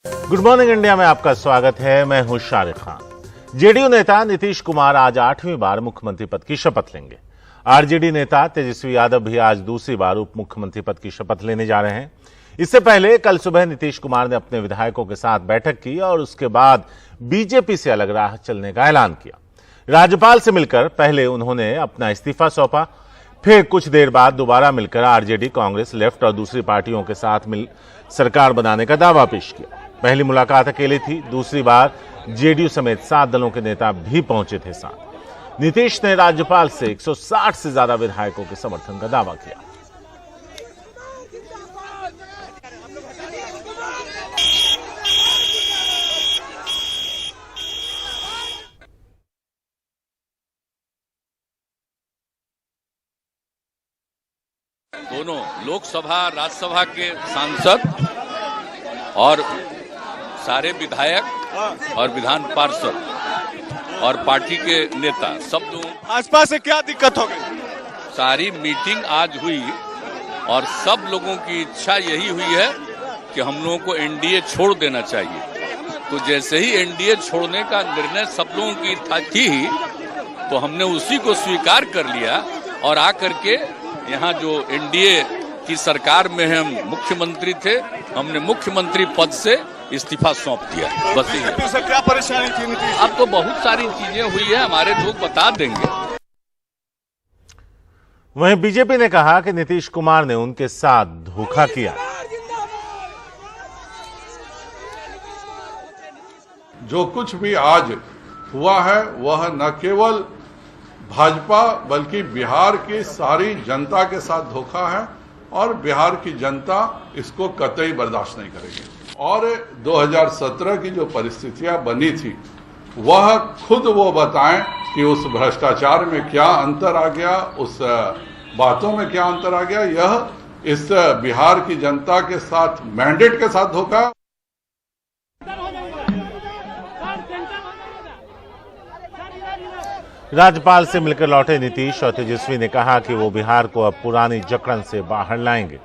Good morning India में आपका स्वागत है। मैं हूं शारिक खान। जेडीयू नेता नीतीश कुमार आज 8वीं बार मुख्यमंत्री पद की शपथ लेंगे। आरजेडी नेता तेजस्वी यादव भी आज दूसरी बार उप मुख्यमंत्री पद की शपथ लेने जा रहे हैं। इससे पहले कल सुबह नीतीश कुमार ने अपने विधायकों के साथ बैठक की और उसके बाद बीजेपी से अलग राह चलने का ऐलान किया। राज्यपाल से मिलकर पहले उन्होंने अपना इस्तीफा सौंपा, फिर कुछ देर बाद दोबारा मिलकर आरजेडी, कांग्रेस, लेफ्ट और दूसरी पार्टियों के साथ मिल सरकार बनाने का दावा पेश किया। पहली मुलाकात अकेले थी, दूसरी बार जेडीयू समेत 7 दलों के नेता भी पहुंचे थे साथ। नीतीश ने राज्यपाल से 160 से ज्यादा विधायकों के समर्थन का दावा किया। दोनों लोकसभा राज्यसभा के सांसद और सारे विधायक और विधान पार्षद और पार्टी के नेता सब लोग। भाजपा से क्या दिक्कत हो गई? सारी मीटिंग आज हुई और सब लोगों की इच्छा यही हुई है कि हम लोगों को एनडीए छोड़ देना चाहिए। तो जैसे ही एनडीए छोड़ने का निर्णय सब लोगों की थी तो हमने उसी को स्वीकार कर लिया और आकर के यहाँ जो एनडीए की सरकार में हम मुख्यमंत्री थे, हमने मुख्यमंत्री पद से इस्तीफा सौंप दिया। बस बीजेपी से क्या परेशानी थी नीतीश? अब तो बहुत सारी चीजें हुई है, हमारे लोग बता देंगे। वहीं बीजेपी ने कहा कि नीतीश कुमार ने उनके साथ धोखा किया। जो कुछ भी आज हुआ है वह न केवल भाजपा बल्कि बिहार की सारी जनता के साथ धोखा है और बिहार की जनता इसको कतई बर्दाश्त नहीं करेगी। और 2017 की जो परिस्थितियां बनी थी वह खुद वो बताएं कि उस भ्रष्टाचार में क्या अंतर आ गया, उस बातों में क्या अंतर आ गया। यह इस बिहार की जनता के साथ मैंडेट के साथ धोखा। राज्यपाल से मिलकर लौटे नीतीश और तेजस्वी ने कहा कि वो बिहार को अब पुरानी जकड़न से बाहर लाएंगे।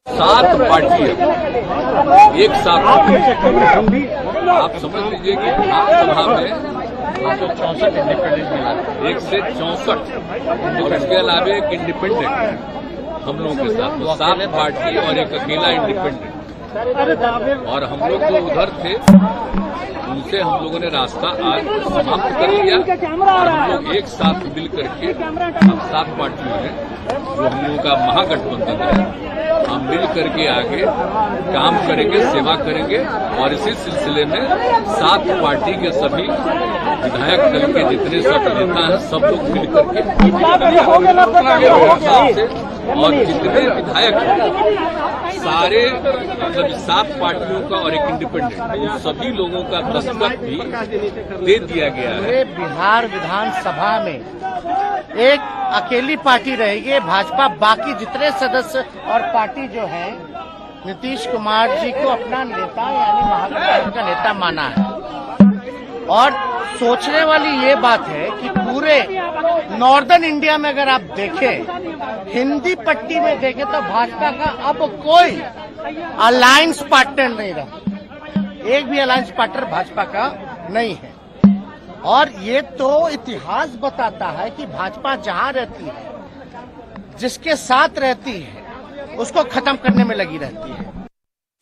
सात पार्टी एक साथ, आप समझ लीजिए कि विधानसभा में 164 इंडिपेंडेंट, 164 और इसके अलावा एक इंडिपेंडेंट हम लोगों के साथ, तो 7 पार्टी और एक अकेला इंडिपेंडेंट। और हम लोग जो उधर थे उनसे हम लोगों ने रास्ता आज समाप्त कर लिया और हम लोग एक साथ मिल करके हम 7 पार्टियों में जो हम लोगों का महागठबंधन है, हम मिल करके आगे काम करेंगे, सेवा करेंगे। और इसी सिलसिले में 7 पार्टी के सभी विधायक दल के जितने सब नेता हैं सब लोग मिल करके और जितने विधायक सारे मतलब 7 पार्टियों का और एक इंडिपेंडेंट सभी लोगों का दस्तखत भी दे दिया गया है। बिहार विधानसभा में एक अकेली पार्टी रहेगी भाजपा। बाकी जितने सदस्य और पार्टी जो है नीतीश कुमार जी को अपना नेता यानी महागठबंधन का नेता माना है। और सोचने वाली ये बात है कि पूरे नॉर्दर्न इंडिया में अगर आप देखें, हिंदी पट्टी में देखें तो भाजपा का अब कोई अलायंस पार्टनर नहीं रहा। एक भी अलायंस पार्टनर भाजपा का नहीं है। और ये तो इतिहास बताता है कि भाजपा जहां रहती है, जिसके साथ रहती है, उसको खत्म करने में लगी रहती है।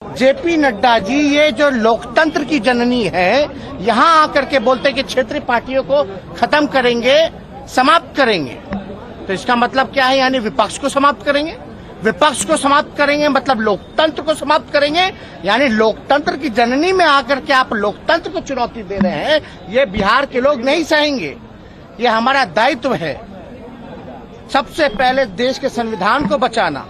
जेपी नड्डा जी ये जो लोकतंत्र की जननी है, यहां आकर के बोलते हैं कि क्षेत्रीय पार्टियों को खत्म करेंगे, समाप्त करेंगे। तो इसका मतलब क्या है? यानी विपक्ष को समाप्त करेंगे। विपक्ष को समाप्त करेंगे मतलब लोकतंत्र को समाप्त करेंगे। यानी लोकतंत्र की जननी में आकर के आप लोकतंत्र को चुनौती दे रहे हैं। ये बिहार के लोग नहीं सहेंगे। ये हमारा दायित्व है सबसे पहले देश के संविधान को बचाना।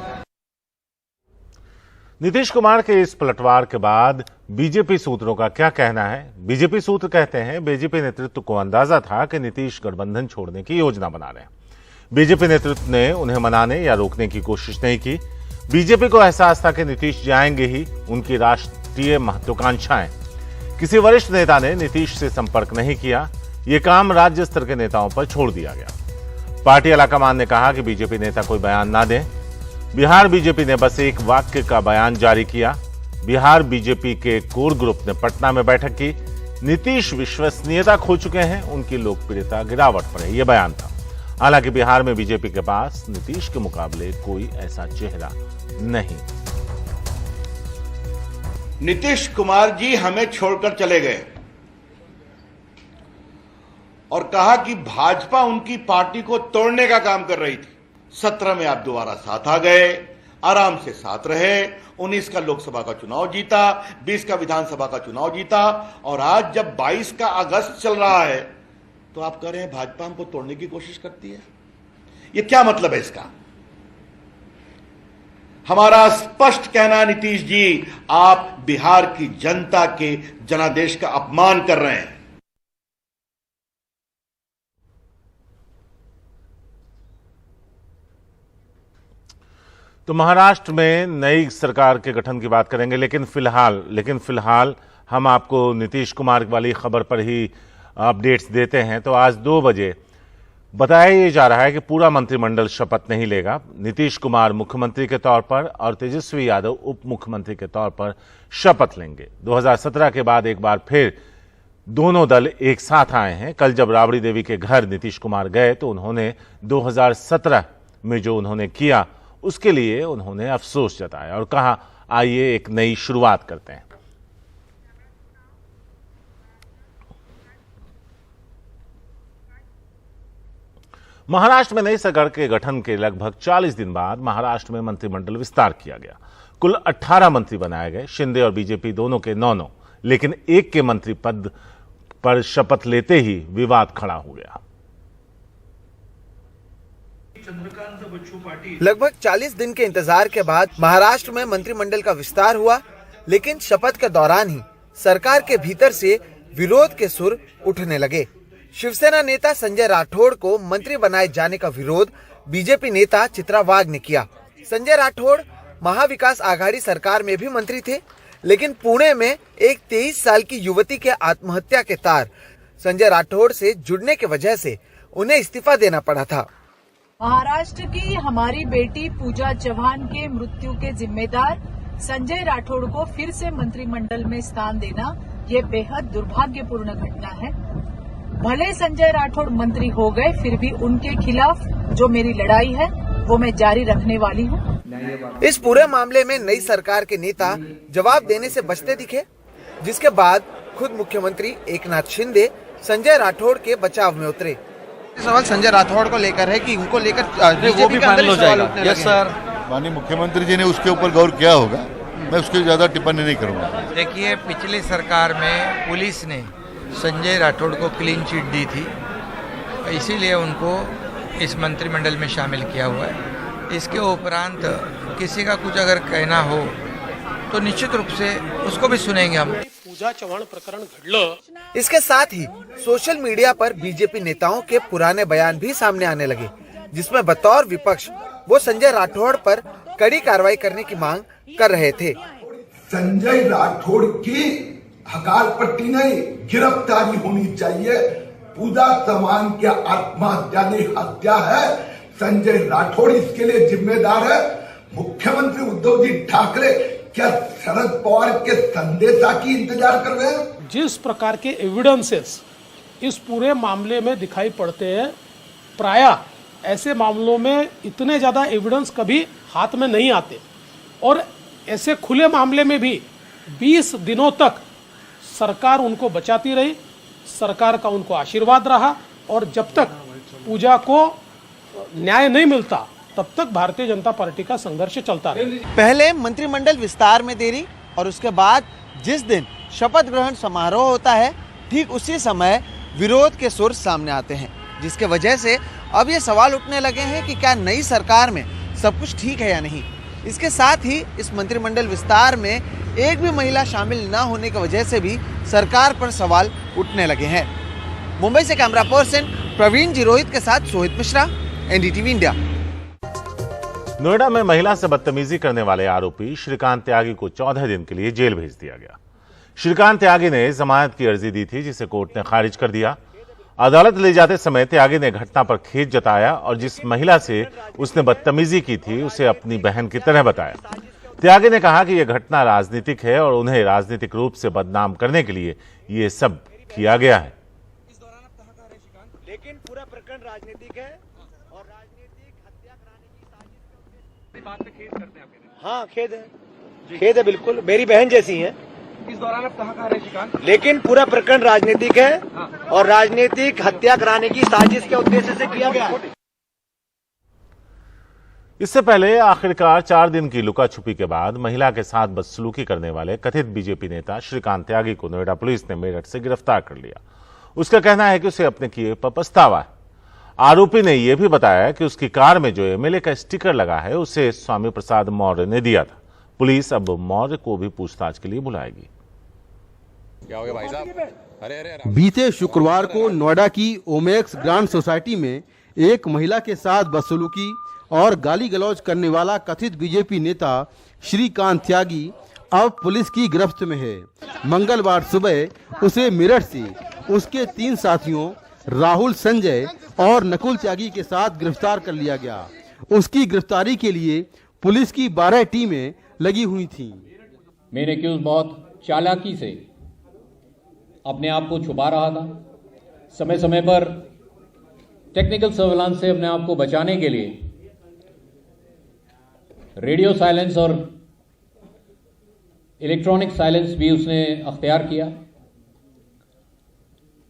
नीतीश कुमार के इस पलटवार के बाद बीजेपी सूत्रों का क्या कहना है? बीजेपी सूत्र कहते हैं बीजेपी नेतृत्व को अंदाजा था कि नीतीश गठबंधन छोड़ने की योजना बना रहे हैं। बीजेपी नेतृत्व ने उन्हें मनाने या रोकने की कोशिश नहीं की। बीजेपी को एहसास था कि नीतीश जाएंगे ही, उनकी राष्ट्रीय महत्वाकांक्षाएं। किसी वरिष्ठ नेता ने नीतीश से संपर्क नहीं किया। यह काम राज्य स्तर के नेताओं पर छोड़ दिया गया। पार्टी आलाकमान ने कहा कि बीजेपी नेता कोई बयान ना दें। बिहार बीजेपी ने बस एक वाक्य का बयान जारी किया। बिहार बीजेपी के कोर ग्रुप ने पटना में बैठक की। नीतीश विश्वसनीयता खो चुके हैं, उनकी लोकप्रियता गिरावट पर है, यह बयान था। हालांकि बिहार में बीजेपी के पास नीतीश के मुकाबले कोई ऐसा चेहरा नहीं। नीतीश कुमार जी हमें छोड़कर चले गए और कहा कि भाजपा उनकी पार्टी को तोड़ने का काम कर रही थी। 17 में आप दोबारा साथ आ गए, आराम से साथ रहे, 19 का लोकसभा का चुनाव जीता, 20 का विधानसभा का चुनाव जीता, और आज जब 22 का अगस्त चल रहा है तो आप कह रहे हैं भाजपा हमको तोड़ने की कोशिश करती है। यह क्या मतलब है इसका? हमारा स्पष्ट कहना है नीतीश जी, आप बिहार की जनता के जनादेश का अपमान कर रहे हैं। तो महाराष्ट्र में नई सरकार के गठन की बात करेंगे, लेकिन फिलहाल हम आपको नीतीश कुमार वाली खबर पर ही अपडेट्स देते हैं। तो आज 2 बजे बताया जा रहा है कि पूरा मंत्रिमंडल शपथ नहीं लेगा। नीतीश कुमार मुख्यमंत्री के तौर पर और तेजस्वी यादव उप मुख्यमंत्री के तौर पर शपथ लेंगे। 2017 के बाद एक बार फिर दोनों दल एक साथ आए हैं। कल जब राबड़ी देवी के घर नीतीश कुमार गए तो उन्होंने 2017 में जो उन्होंने किया उसके लिए उन्होंने अफसोस जताया और कहा, आइए एक नई शुरुआत करते हैं। महाराष्ट्र में नई सरकार के गठन के लगभग 40 दिन बाद महाराष्ट्र में मंत्रिमंडल विस्तार किया गया। कुल 18 मंत्री बनाए गए। शिंदे और बीजेपी दोनों के 9-9, लेकिन एक के मंत्री पद पर शपथ लेते ही विवाद खड़ा हो गया। लगभग 40 दिन के इंतजार के बाद महाराष्ट्र में मंत्रिमंडल का विस्तार हुआ, लेकिन शपथ के दौरान ही सरकार के भीतर से विरोध के सुर उठने लगे। शिवसेना नेता संजय राठौड़ को मंत्री बनाए जाने का विरोध बीजेपी नेता चित्रा वाघ ने किया। संजय राठौड़ महाविकास आघाड़ी सरकार में भी मंत्री थे, लेकिन पुणे में एक 23 साल की युवती के आत्महत्या के तार संजय राठौड़ से जुड़ने की वजह से उन्हें इस्तीफा देना पड़ा था। महाराष्ट्र की हमारी बेटी पूजा चौहान के मृत्यु के जिम्मेदार संजय राठौड़ को फिर से मंत्रिमंडल में स्थान देना ये बेहद दुर्भाग्यपूर्ण घटना है। भले संजय राठौड़ मंत्री हो गए, फिर भी उनके खिलाफ जो मेरी लड़ाई है वो मैं जारी रखने वाली हूँ। इस पूरे मामले में नई सरकार के नेता जवाब देने से बचते दिखे, जिसके बाद खुद मुख्यमंत्री एकनाथ शिंदे संजय राठौड़ के बचाव में उतरे। सवाल संजय राठौड़ को लेकर है कि उनको लेकर वो भी फाइनल हो जाएगा। यस सर, माननीय मुख्यमंत्री जी ने उसके ऊपर गौर किया होगा, मैं उसके ज्यादा टिप्पणी नहीं करूंगा। देखिए, पिछली सरकार में पुलिस ने संजय राठौड़ को क्लीन चिट दी थी, इसीलिए उनको इस मंत्रिमंडल में शामिल किया हुआ है। इसके उपरांत किसी का कुछ अगर कहना हो तो निश्चित रूप से उसको भी सुनेंगे हम। पूजा चव्हाण प्रकरण घडलं। इसके साथ ही सोशल मीडिया पर बीजेपी नेताओं के पुराने बयान भी सामने आने लगे, जिसमें बतौर विपक्ष वो संजय राठौड़ पर कड़ी कार्रवाई करने की मांग कर रहे थे। संजय राठौड़ की हकालपट्टी नहीं, गिरफ्तारी होनी चाहिए। पूजा चव्हाण की आत्महत्या नहीं, हत्या है। संजय राठौड़ इसके लिए जिम्मेदार है। मुख्यमंत्री उद्धव जी ठाकरे क्या शरद पवार के संदेशा की इंतजार कर रहे हैं? जिस प्रकार के एविडेंसेस इस पूरे मामले में दिखाई पड़ते हैं, प्रायः ऐसे मामलों में इतने ज्यादा एविडेंस कभी हाथ में नहीं आते, और ऐसे खुले मामले में भी 20 दिनों तक सरकार उनको बचाती रही, सरकार का उनको आशीर्वाद रहा, और जब तक पूजा को न्याय नहीं मिलता तब तक भारतीय जनता पार्टी का संघर्ष चलता रहा। पहले मंत्रिमंडल विस्तार में देरी और उसके बाद जिस दिन शपथ ग्रहण समारोह होता है, ठीक उसी समय विरोध के सुर सामने आते हैं, जिसके वजह से अब ये सवाल उठने लगे हैं कि क्या नई सरकार में सब कुछ ठीक है या नहीं। इसके साथ ही इस मंत्रिमंडल विस्तार में एक भी महिला शामिल न होने की वजह से भी सरकार पर सवाल उठने लगे हैं। मुंबई से कैमरा पर्सन प्रवीण जी रोहित के साथ सोहित मिश्रा, एनडीटीवी इंडिया। नोएडा में महिला से बदतमीजी करने वाले आरोपी श्रीकांत त्यागी को 14 दिन के लिए जेल भेज दिया गया। श्रीकांत त्यागी ने जमानत की अर्जी दी थी, जिसे कोर्ट ने खारिज कर दिया। अदालत ले जाते समय त्यागी ने घटना पर खेद जताया और जिस महिला से उसने बदतमीजी की थी उसे अपनी बहन की तरह बताया। त्यागी ने कहा कि यह घटना राजनीतिक है और उन्हें राजनीतिक रूप से बदनाम करने के लिए ये सब किया गया है। लेकिन पूरा प्रकरण राजनीतिक है और राजनीतिक हत्या कराने की साजिश की बात पे खेद करते हैं। हाँ, खेद है बिल्कुल, मेरी बहन जैसी है। इस दौरान आप कहाँ रहे श्रीकांत? लेकिन पूरा प्रकरण राजनीतिक है और राजनीतिक हत्या कराने की साजिश के उद्देश्य से किया गया है। इससे पहले आखिरकार 4 दिन की लुका छुपी के बाद महिला के साथ बदसलूकी करने वाले कथित बीजेपी नेता श्रीकांत त्यागी को नोएडा पुलिस ने मेरठ से गिरफ्तार कर लिया। उसका कहना है कि उसे अपने किए पर पछतावा है। आरोपी ने यह भी बताया कि उसकी कार में जो एमएलए का स्टिकर लगा है उसे स्वामी प्रसाद मौर्य ने दिया था। पुलिस अब मौर्य को भी पूछताछ के लिए बुलाएगी। क्या हो गया भाई साहब? बीते शुक्रवार को नोएडा की ओमेक्स ग्रांड सोसाइटी में एक महिला के साथ बदसलूकी और गाली गलौज करने वाला कथित बीजेपी नेता श्रीकांत त्यागी अब पुलिस की गिरफ्त में है। मंगलवार सुबह उसे मेरठ से उसके 3 साथियों राहुल, संजय और नकुल त्यागी के साथ गिरफ्तार कर लिया गया। उसकी गिरफ्तारी के लिए पुलिस की 12 टीमें लगी हुई थीं। मेन एक्यूज बहुत चालाकी से अपने आप को छुपा रहा था। समय समय पर टेक्निकल सर्विलांस से अपने आप को बचाने के लिए रेडियो साइलेंस और इलेक्ट्रॉनिक साइलेंस भी उसने अख्तियार किया,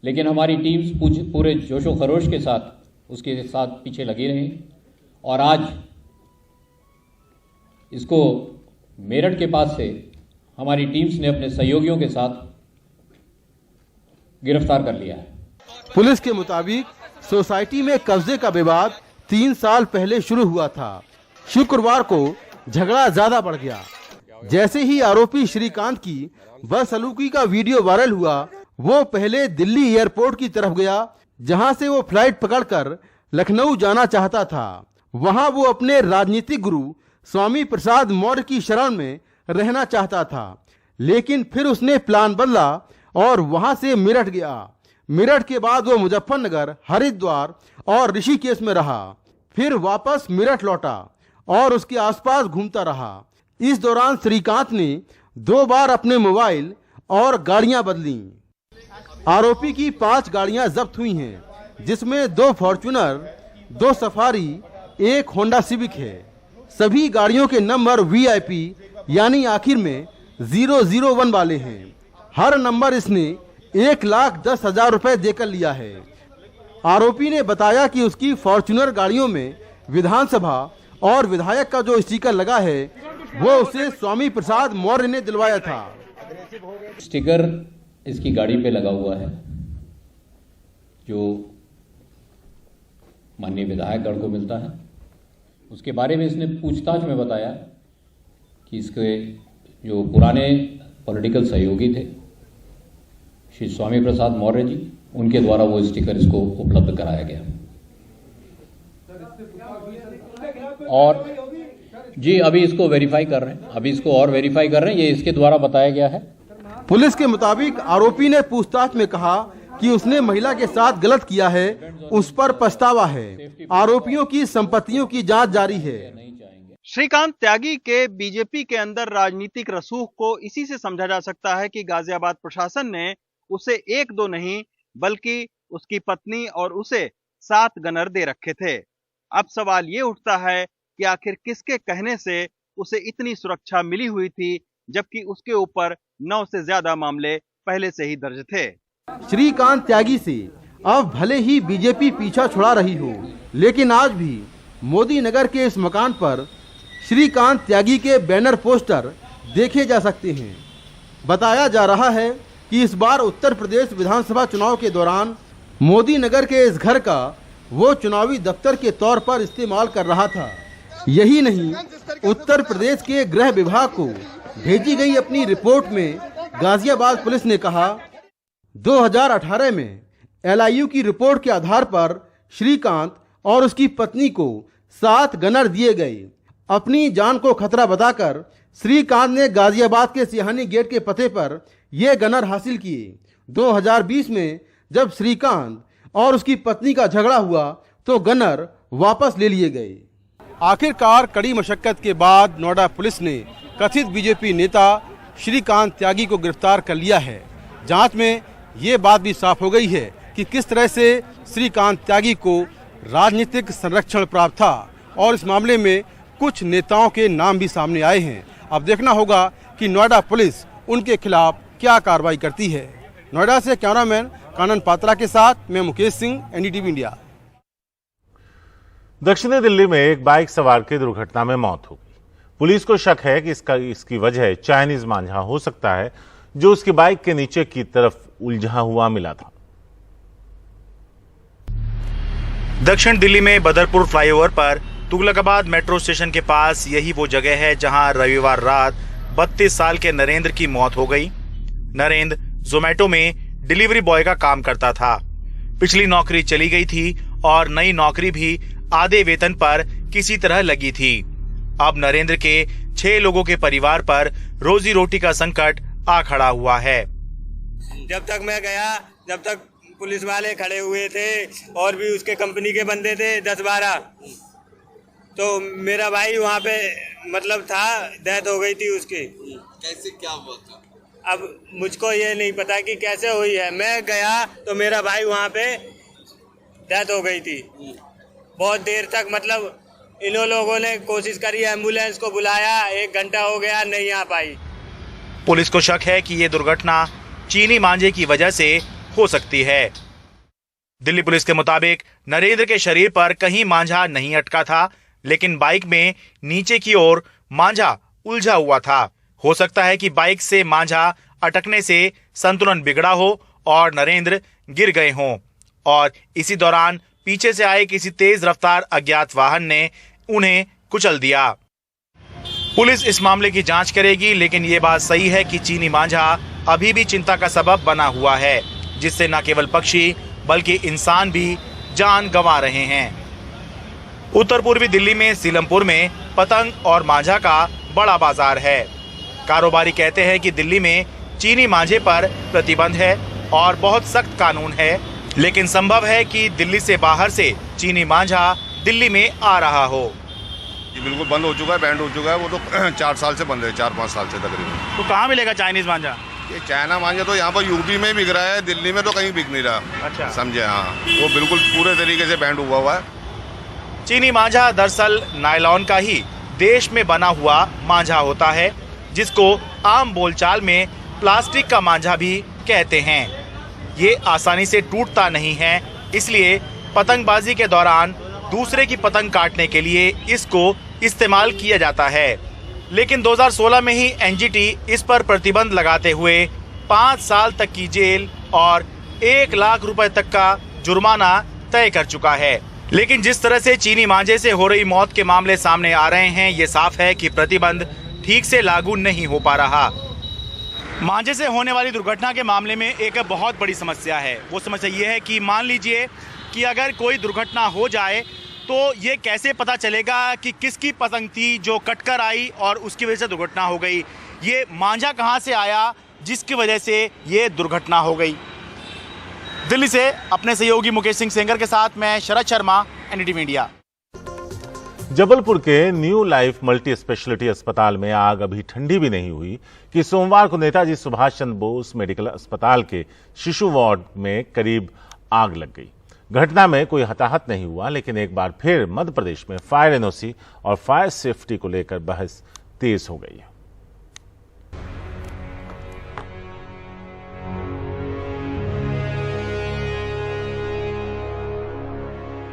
लेकिन हमारी टीम्स पूरे जोशो खरोश के साथ उसके साथ पीछे लगी रही और आज इसको मेरठ के पास से हमारी टीम्स ने अपने सहयोगियों के साथ गिरफ्तार कर लिया है। पुलिस के मुताबिक सोसाइटी में कब्जे का विवाद 3 साल पहले शुरू हुआ था। शुक्रवार को झगड़ा ज्यादा बढ़ गया। जैसे ही आरोपी श्रीकांत की बदसलूकी का वीडियो वायरल हुआ, वो पहले दिल्ली एयरपोर्ट की तरफ गया, जहां से वो फ्लाइट पकड़कर लखनऊ जाना चाहता था। वहां वो अपने राजनीतिक गुरु स्वामी प्रसाद मौर्य की शरण में रहना चाहता था, लेकिन फिर उसने प्लान बदला और वहां से मेरठ गया। मेरठ के बाद वो मुजफ्फरनगर, हरिद्वार और ऋषिकेश में रहा, फिर वापस मेरठ लौटा और उसके आसपास घूमता रहा। इस दौरान श्रीकांत ने 2 बार अपने मोबाइल और गाड़ियां बदली। आरोपी की 5 गाड़ियां जब्त हुई हैं, जिसमें 2 फॉर्च्यूनर, 2 सफारी, 1 होंडा सिविक है। सभी गाड़ियों के नंबर VIP यानी आखिर में 001 वाले हैं। हर नंबर इसने 1,10,000 रुपए देकर लिया है। आरोपी ने बताया कि उसकी फॉर्च्यूनर गाड़ियों में विधानसभा और विधायक का जो स्टिकर लगा है वो उसे स्वामी प्रसाद मौर्य ने दिलवाया था। स्टिकर इसकी गाड़ी पे लगा हुआ है, जो माननीय विधायकगण को मिलता है। उसके बारे में इसने पूछताछ में बताया कि इसके जो पुराने पॉलिटिकल सहयोगी थे श्री स्वामी प्रसाद मौर्य जी, उनके द्वारा वो स्टिकर इसको उपलब्ध कराया गया। और जी अभी इसको वेरीफाई कर रहे हैं, ये इसके द्वारा बताया गया है। पुलिस के मुताबिक आरोपी ने पूछताछ में कहा कि उसने महिला के साथ गलत किया है, उस पर पछतावा है। आरोपियों की संपत्तियों की जांच जारी है। श्रीकांत त्यागी के बीजेपी के अंदर राजनीतिक रसूख को इसी से समझा जा सकता है कि गाजियाबाद प्रशासन ने उसे 1-2 नहीं बल्कि उसकी पत्नी और उसे 7 गनर दे रखे थे। अब सवाल ये उठता है कि आखिर किसके कहने से उसे इतनी सुरक्षा मिली हुई थी, जबकि उसके ऊपर 9 से ज्यादा मामले पहले से ही दर्ज थे। श्रीकांत त्यागी से अब भले ही बीजेपी पीछा छुड़ा रही हो, लेकिन आज भी मोदी नगर के इस मकान पर श्रीकांत त्यागी के बैनर पोस्टर देखे जा सकते हैं। बताया जा रहा है कि इस बार उत्तर प्रदेश विधानसभा चुनाव के दौरान मोदी नगर के इस घर का वो चुनावी दफ्तर के तौर पर इस्तेमाल कर रहा था। यही नहीं, उत्तर प्रदेश के गृह विभाग को भेजी गई अपनी रिपोर्ट में गाजियाबाद पुलिस ने कहा 2018 में LIU की रिपोर्ट के आधार पर श्रीकांत और उसकी पत्नी को 7 गनर दिए गए। अपनी जान को खतरा बताकर श्रीकांत ने गाजियाबाद के सिहानी गेट के पते पर ये गनर हासिल किए। 2020 में जब श्रीकांत और उसकी पत्नी का झगड़ा हुआ तो गनर वापस ले लिए गए। आखिरकार कड़ी मशक्कत के बाद नोएडा पुलिस ने कथित बीजेपी नेता श्रीकांत त्यागी को गिरफ्तार कर लिया है। जांच में ये बात भी साफ हो गई है कि किस तरह से श्रीकांत त्यागी को राजनीतिक संरक्षण प्राप्त था और इस मामले में कुछ नेताओं के नाम भी सामने आए हैं। अब देखना होगा कि नोएडा पुलिस उनके खिलाफ क्या कार्रवाई करती है। नोएडा से कैमरामैन कानन पात्रा के साथ मैं मुकेश सिंह, एनडीटीवी इंडिया। दक्षिणी दिल्ली में एक बाइक सवार की दुर्घटना में मौत हो गई। पुलिस को शक है कि इसकी वजह चाइनीज मांझा हो सकता है, जो उसकी बाइक के नीचे की तरफ उलझा हुआ मिला था। दक्षिण दिल्ली में बदरपुर फ्लाईओवर पर तुगलकाबाद मेट्रो स्टेशन के पास यही वो जगह है जहां रविवार रात 32 साल के नरेंद्र की मौत हो गई। नरेंद्र जोमेटो में डिलीवरी बॉय का काम करता था। पिछली नौकरी चली गई थी और नई नौकरी भी आधे वेतन पर किसी तरह लगी थी। अब नरेंद्र के 6 लोगों के परिवार पर रोजी रोटी का संकट आ खड़ा हुआ है। जब तक मैं गया, जब तक पुलिस वाले खड़े हुए थे और भी उसके कंपनी के बंदे थे 10-12, तो मेरा भाई वहाँ पे मतलब था, डेथ हो गई थी उसकी। कैसे क्या हुआ था? अब मुझको ये नहीं पता कि कैसे हुई है। मैं गया तो मेरा भाई वहाँ पे डेथ हो गई थी। बहुत देर तक मतलब इन्हों लोगों ने कोशिश करी, एम्बुलेंस को बुलाया, 1 घंटा हो गया, नहीं आ पाई। पुलिस को शक है कि ये दुर्घटना चीनी मांझे की वजह से हो सकती है। दिल्ली पुलिस के मुताबिक नरेंद्र के शरीर पर कहीं मांझा नहीं अटका था, लेकिन बाइक में नीचे की ओर मांझा उलझा हुआ था। हो सकता है कि बाइक से मांझा अटकने से संतुलन बिगड़ा हो और नरेंद्र गिर गए हों और इसी दौरान पीछे से आए किसी तेज रफ्तार अज्ञात वाहन ने उन्हें कुचल दिया। पुलिस इस मामले की जांच करेगी, लेकिन ये बात सही है कि चीनी मांझा अभी भी चिंता का सबब बना हुआ है, जिससे न केवल पक्षी बल्कि इंसान भी जान गंवा रहे हैं। उत्तर पूर्वी दिल्ली में सीलमपुर में पतंग और मांझा का बड़ा बाजार है। कारोबारी कहते हैं कि दिल्ली में चीनी मांझे पर प्रतिबंध है और बहुत सख्त कानून है, लेकिन संभव है कि दिल्ली से बाहर से चीनी मांझा दिल्ली में आ रहा हो। ये बिल्कुल बंद हो चुका है, बैंड हो चुका है। वो तो 4 साल से बंद है, 4-5 साल से तकरीबन। तो कहाँ मिलेगा चाइनीज मांझा? ये चाइना मांझा तो यहाँ पर यूपी में बिक रहा है, दिल्ली में तो कहीं बिक नहीं रहा। अच्छा, समझे? हाँ, वो बिल्कुल पूरे तरीके से बैंड हुआ है। चीनी मांझा दरअसल नायलॉन का ही देश में बना हुआ मांझा होता है, जिसको आम बोलचाल में प्लास्टिक का मांझा भी कहते हैं। ये आसानी से टूटता नहीं है, इसलिए पतंगबाजी के दौरान दूसरे की पतंग काटने के लिए इसको इस्तेमाल किया जाता है। लेकिन 2016 में ही एनजीटी इस पर प्रतिबंध लगाते हुए 5 साल तक की जेल और 1 लाख रुपए तक का जुर्माना तय कर चुका है। लेकिन जिस तरह से चीनी मांझे से हो रही मौत के मामले सामने आ रहे हैं, ये साफ है कि प्रतिबंध ठीक से लागू नहीं हो पा रहा। मांझे से होने वाली दुर्घटना के मामले में एक बहुत बड़ी समस्या है। वो समस्या ये है कि मान लीजिए कि अगर कोई दुर्घटना हो जाए तो ये कैसे पता चलेगा कि किसकी पतंग थी जो कटकर आई और उसकी वजह से दुर्घटना हो गई। ये मांझा कहाँ से आया जिसकी वजह से ये दुर्घटना हो गई। दिल्ली से अपने सहयोगी मुकेश सिंह सेंगर के साथ मैं शरद शर्मा, एनडीटीवी इंडिया। जबलपुर के न्यू लाइफ मल्टी स्पेशलिटी अस्पताल में आग अभी ठंडी भी नहीं हुई कि सोमवार को नेताजी सुभाष चंद्र बोस मेडिकल अस्पताल के शिशु वार्ड में करीब आग लग गई। घटना में कोई हताहत नहीं हुआ, लेकिन एक बार फिर मध्य प्रदेश में फायर एनओसी और फायर सेफ्टी को लेकर बहस तेज हो गई है।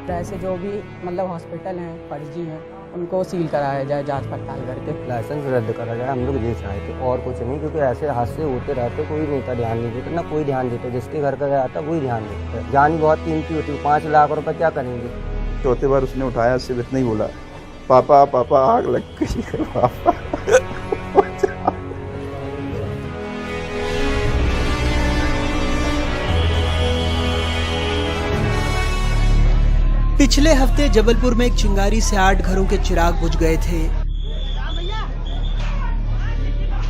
ऐसे जो भी मतलब हॉस्पिटल हैं फर्जी हैं उनको सील कराया जाए, जांच पड़ताल करके लाइसेंस रद्द करा जाए। हम लोग ये चाहते और कुछ नहीं, क्योंकि ऐसे हादसे होते रहते, कोई नेता ध्यान नहीं देता, ना कोई ध्यान देता। जिसके घर का आता वही ध्यान देता है। जान बहुत कीमती होती है, 5 लाख रुपए क्या करेंगे। चौथे बार उसने उठाया, सिर्फ इतना ही बोला, पापा पापा आग लग गई है पापा। पिछले हफ्ते जबलपुर में एक चिंगारी से 8 घरों के चिराग बुझ गए थे।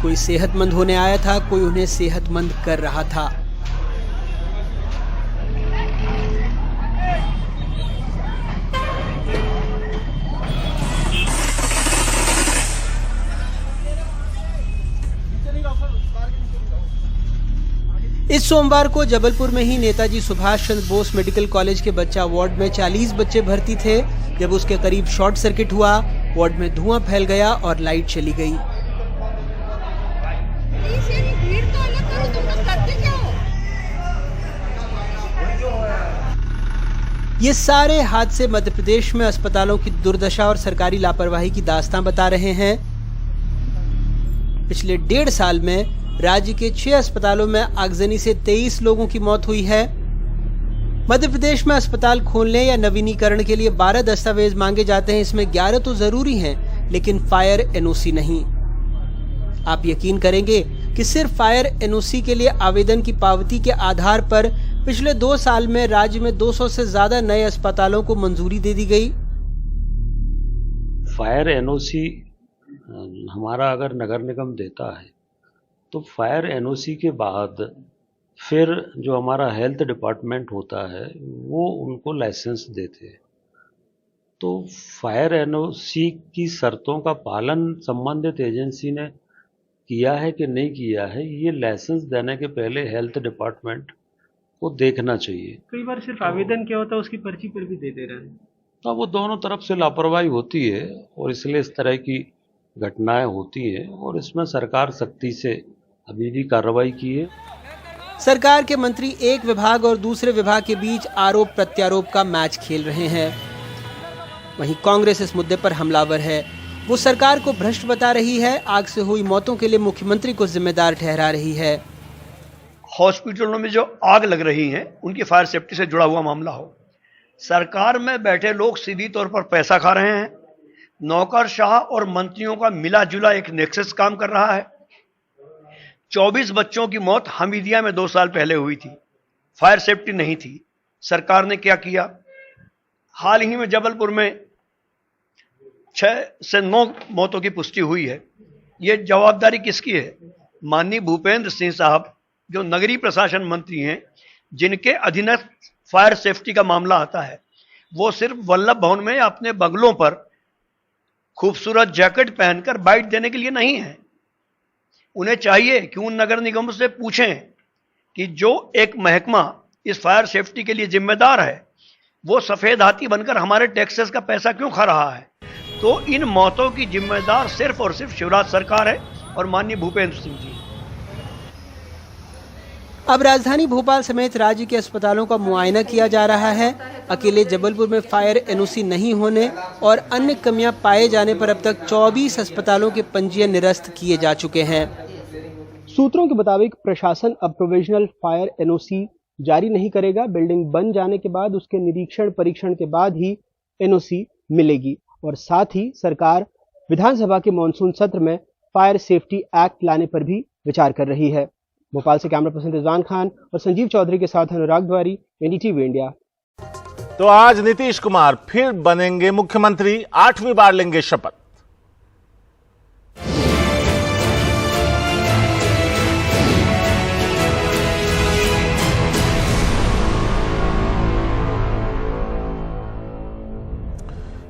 कोई सेहतमंद होने आया था, कोई उन्हें सेहतमंद कर रहा था। इस सोमवार को जबलपुर में ही नेताजी सुभाष चंद्र बोस मेडिकल कॉलेज के बच्चा वार्ड में 40 बच्चे भर्ती थे। जब उसके करीब शॉर्ट सर्किट हुआ, वार्ड में धुआं फैल गया और लाइट चली गई। ये सारे हादसे मध्य प्रदेश में अस्पतालों की दुर्दशा और सरकारी लापरवाही की दास्तां बता रहे हैं। पिछले 1.5 साल में राज्य के 6 अस्पतालों में आगजनी से 23 लोगों की मौत हुई है। मध्य प्रदेश में अस्पताल खोलने या नवीनीकरण के लिए 12 दस्तावेज मांगे जाते हैं। इसमें 11 तो जरूरी हैं, लेकिन फायर एनओसी नहीं। आप यकीन करेंगे कि सिर्फ फायर एनओसी के लिए आवेदन की पावती के आधार पर पिछले 2 साल में राज्य में 200 से ज्यादा नए अस्पतालों को मंजूरी दे दी गई। फायर एनओसी हमारा अगर नगर निगम देता है तो फायर एनओसी के बाद फिर जो हमारा हेल्थ डिपार्टमेंट होता है वो उनको लाइसेंस देते हैं। तो फायर एनओसी की शर्तों का पालन संबंधित एजेंसी ने किया है कि नहीं किया है, ये लाइसेंस देने के पहले हेल्थ डिपार्टमेंट को देखना चाहिए। कई बार सिर्फ आवेदन क्या होता है उसकी पर्ची पर भी दे दे रहे हैं। तो वो दोनों तरफ से लापरवाही होती है और इसलिए इस तरह की घटनाएं होती है और इसमें सरकार सख्ती से अभी भी कार्रवाई की है। सरकार के मंत्री एक विभाग और दूसरे विभाग के बीच आरोप प्रत्यारोप का मैच खेल रहे हैं। वहीं कांग्रेस इस मुद्दे पर हमलावर है। वो सरकार को भ्रष्ट बता रही है। आग से हुई मौतों के लिए मुख्यमंत्री को जिम्मेदार ठहरा रही है। हॉस्पिटलों में जो आग लग रही है उनकी फायर सेफ्टी से जुड़ा हुआ मामला हो, सरकार में बैठे लोग सीधी तौर पर पैसा खा रहे हैं। नौकरशाह और मंत्रियों का मिला जुला एक नेक्सस काम कर रहा है। 24 बच्चों की मौत हमीदिया में 2 साल पहले हुई थी, फायर सेफ्टी नहीं थी। सरकार ने क्या किया? हाल ही में जबलपुर में 6 से 9 मौतों की पुष्टि हुई है। ये जवाबदारी किसकी है? माननीय भूपेंद्र सिंह साहब जो नगरीय प्रशासन मंत्री हैं, जिनके अधीनस्थ फायर सेफ्टी का मामला आता है, वो सिर्फ वल्लभ भवन में अपने बंगलों पर खूबसूरत जैकेट पहनकर बाइट देने के लिए नहीं है। उन्हें चाहिए कि उन नगर निगमों से पूछें कि जो एक महकमा इस फायर सेफ्टी के लिए जिम्मेदार है, वो सफेद हाथी बनकर हमारे टैक्सेस का पैसा क्यों खा रहा है। तो इन मौतों की जिम्मेदार सिर्फ और सिर्फ शिवराज सरकार है और माननीय भूपेंद्र सिंह जी। अब राजधानी भोपाल समेत राज्य के अस्पतालों का मुआयना किया जा रहा है। अकेले जबलपुर में फायर एनओसी नहीं होने और अन्य कमियां पाए जाने पर अब तक 24 अस्पतालों के पंजीयन निरस्त किए जा चुके हैं। सूत्रों के मुताबिक प्रशासन अब प्रोविजनल फायर एनओसी जारी नहीं करेगा। बिल्डिंग बन जाने के बाद उसके निरीक्षण परीक्षण के बाद ही एनओसी मिलेगी और साथ ही सरकार विधानसभा के मॉनसून सत्र में फायर सेफ्टी एक्ट लाने पर भी विचार कर रही है। भोपाल से कैमरा पर्सन रिजवान खान और संजीव चौधरी के साथ अनुराग द्वारी, एनडीटीवी इंडिया। तो आज नीतीश कुमार फिर बनेंगे मुख्यमंत्री, 8वीं बार लेंगे शपथ।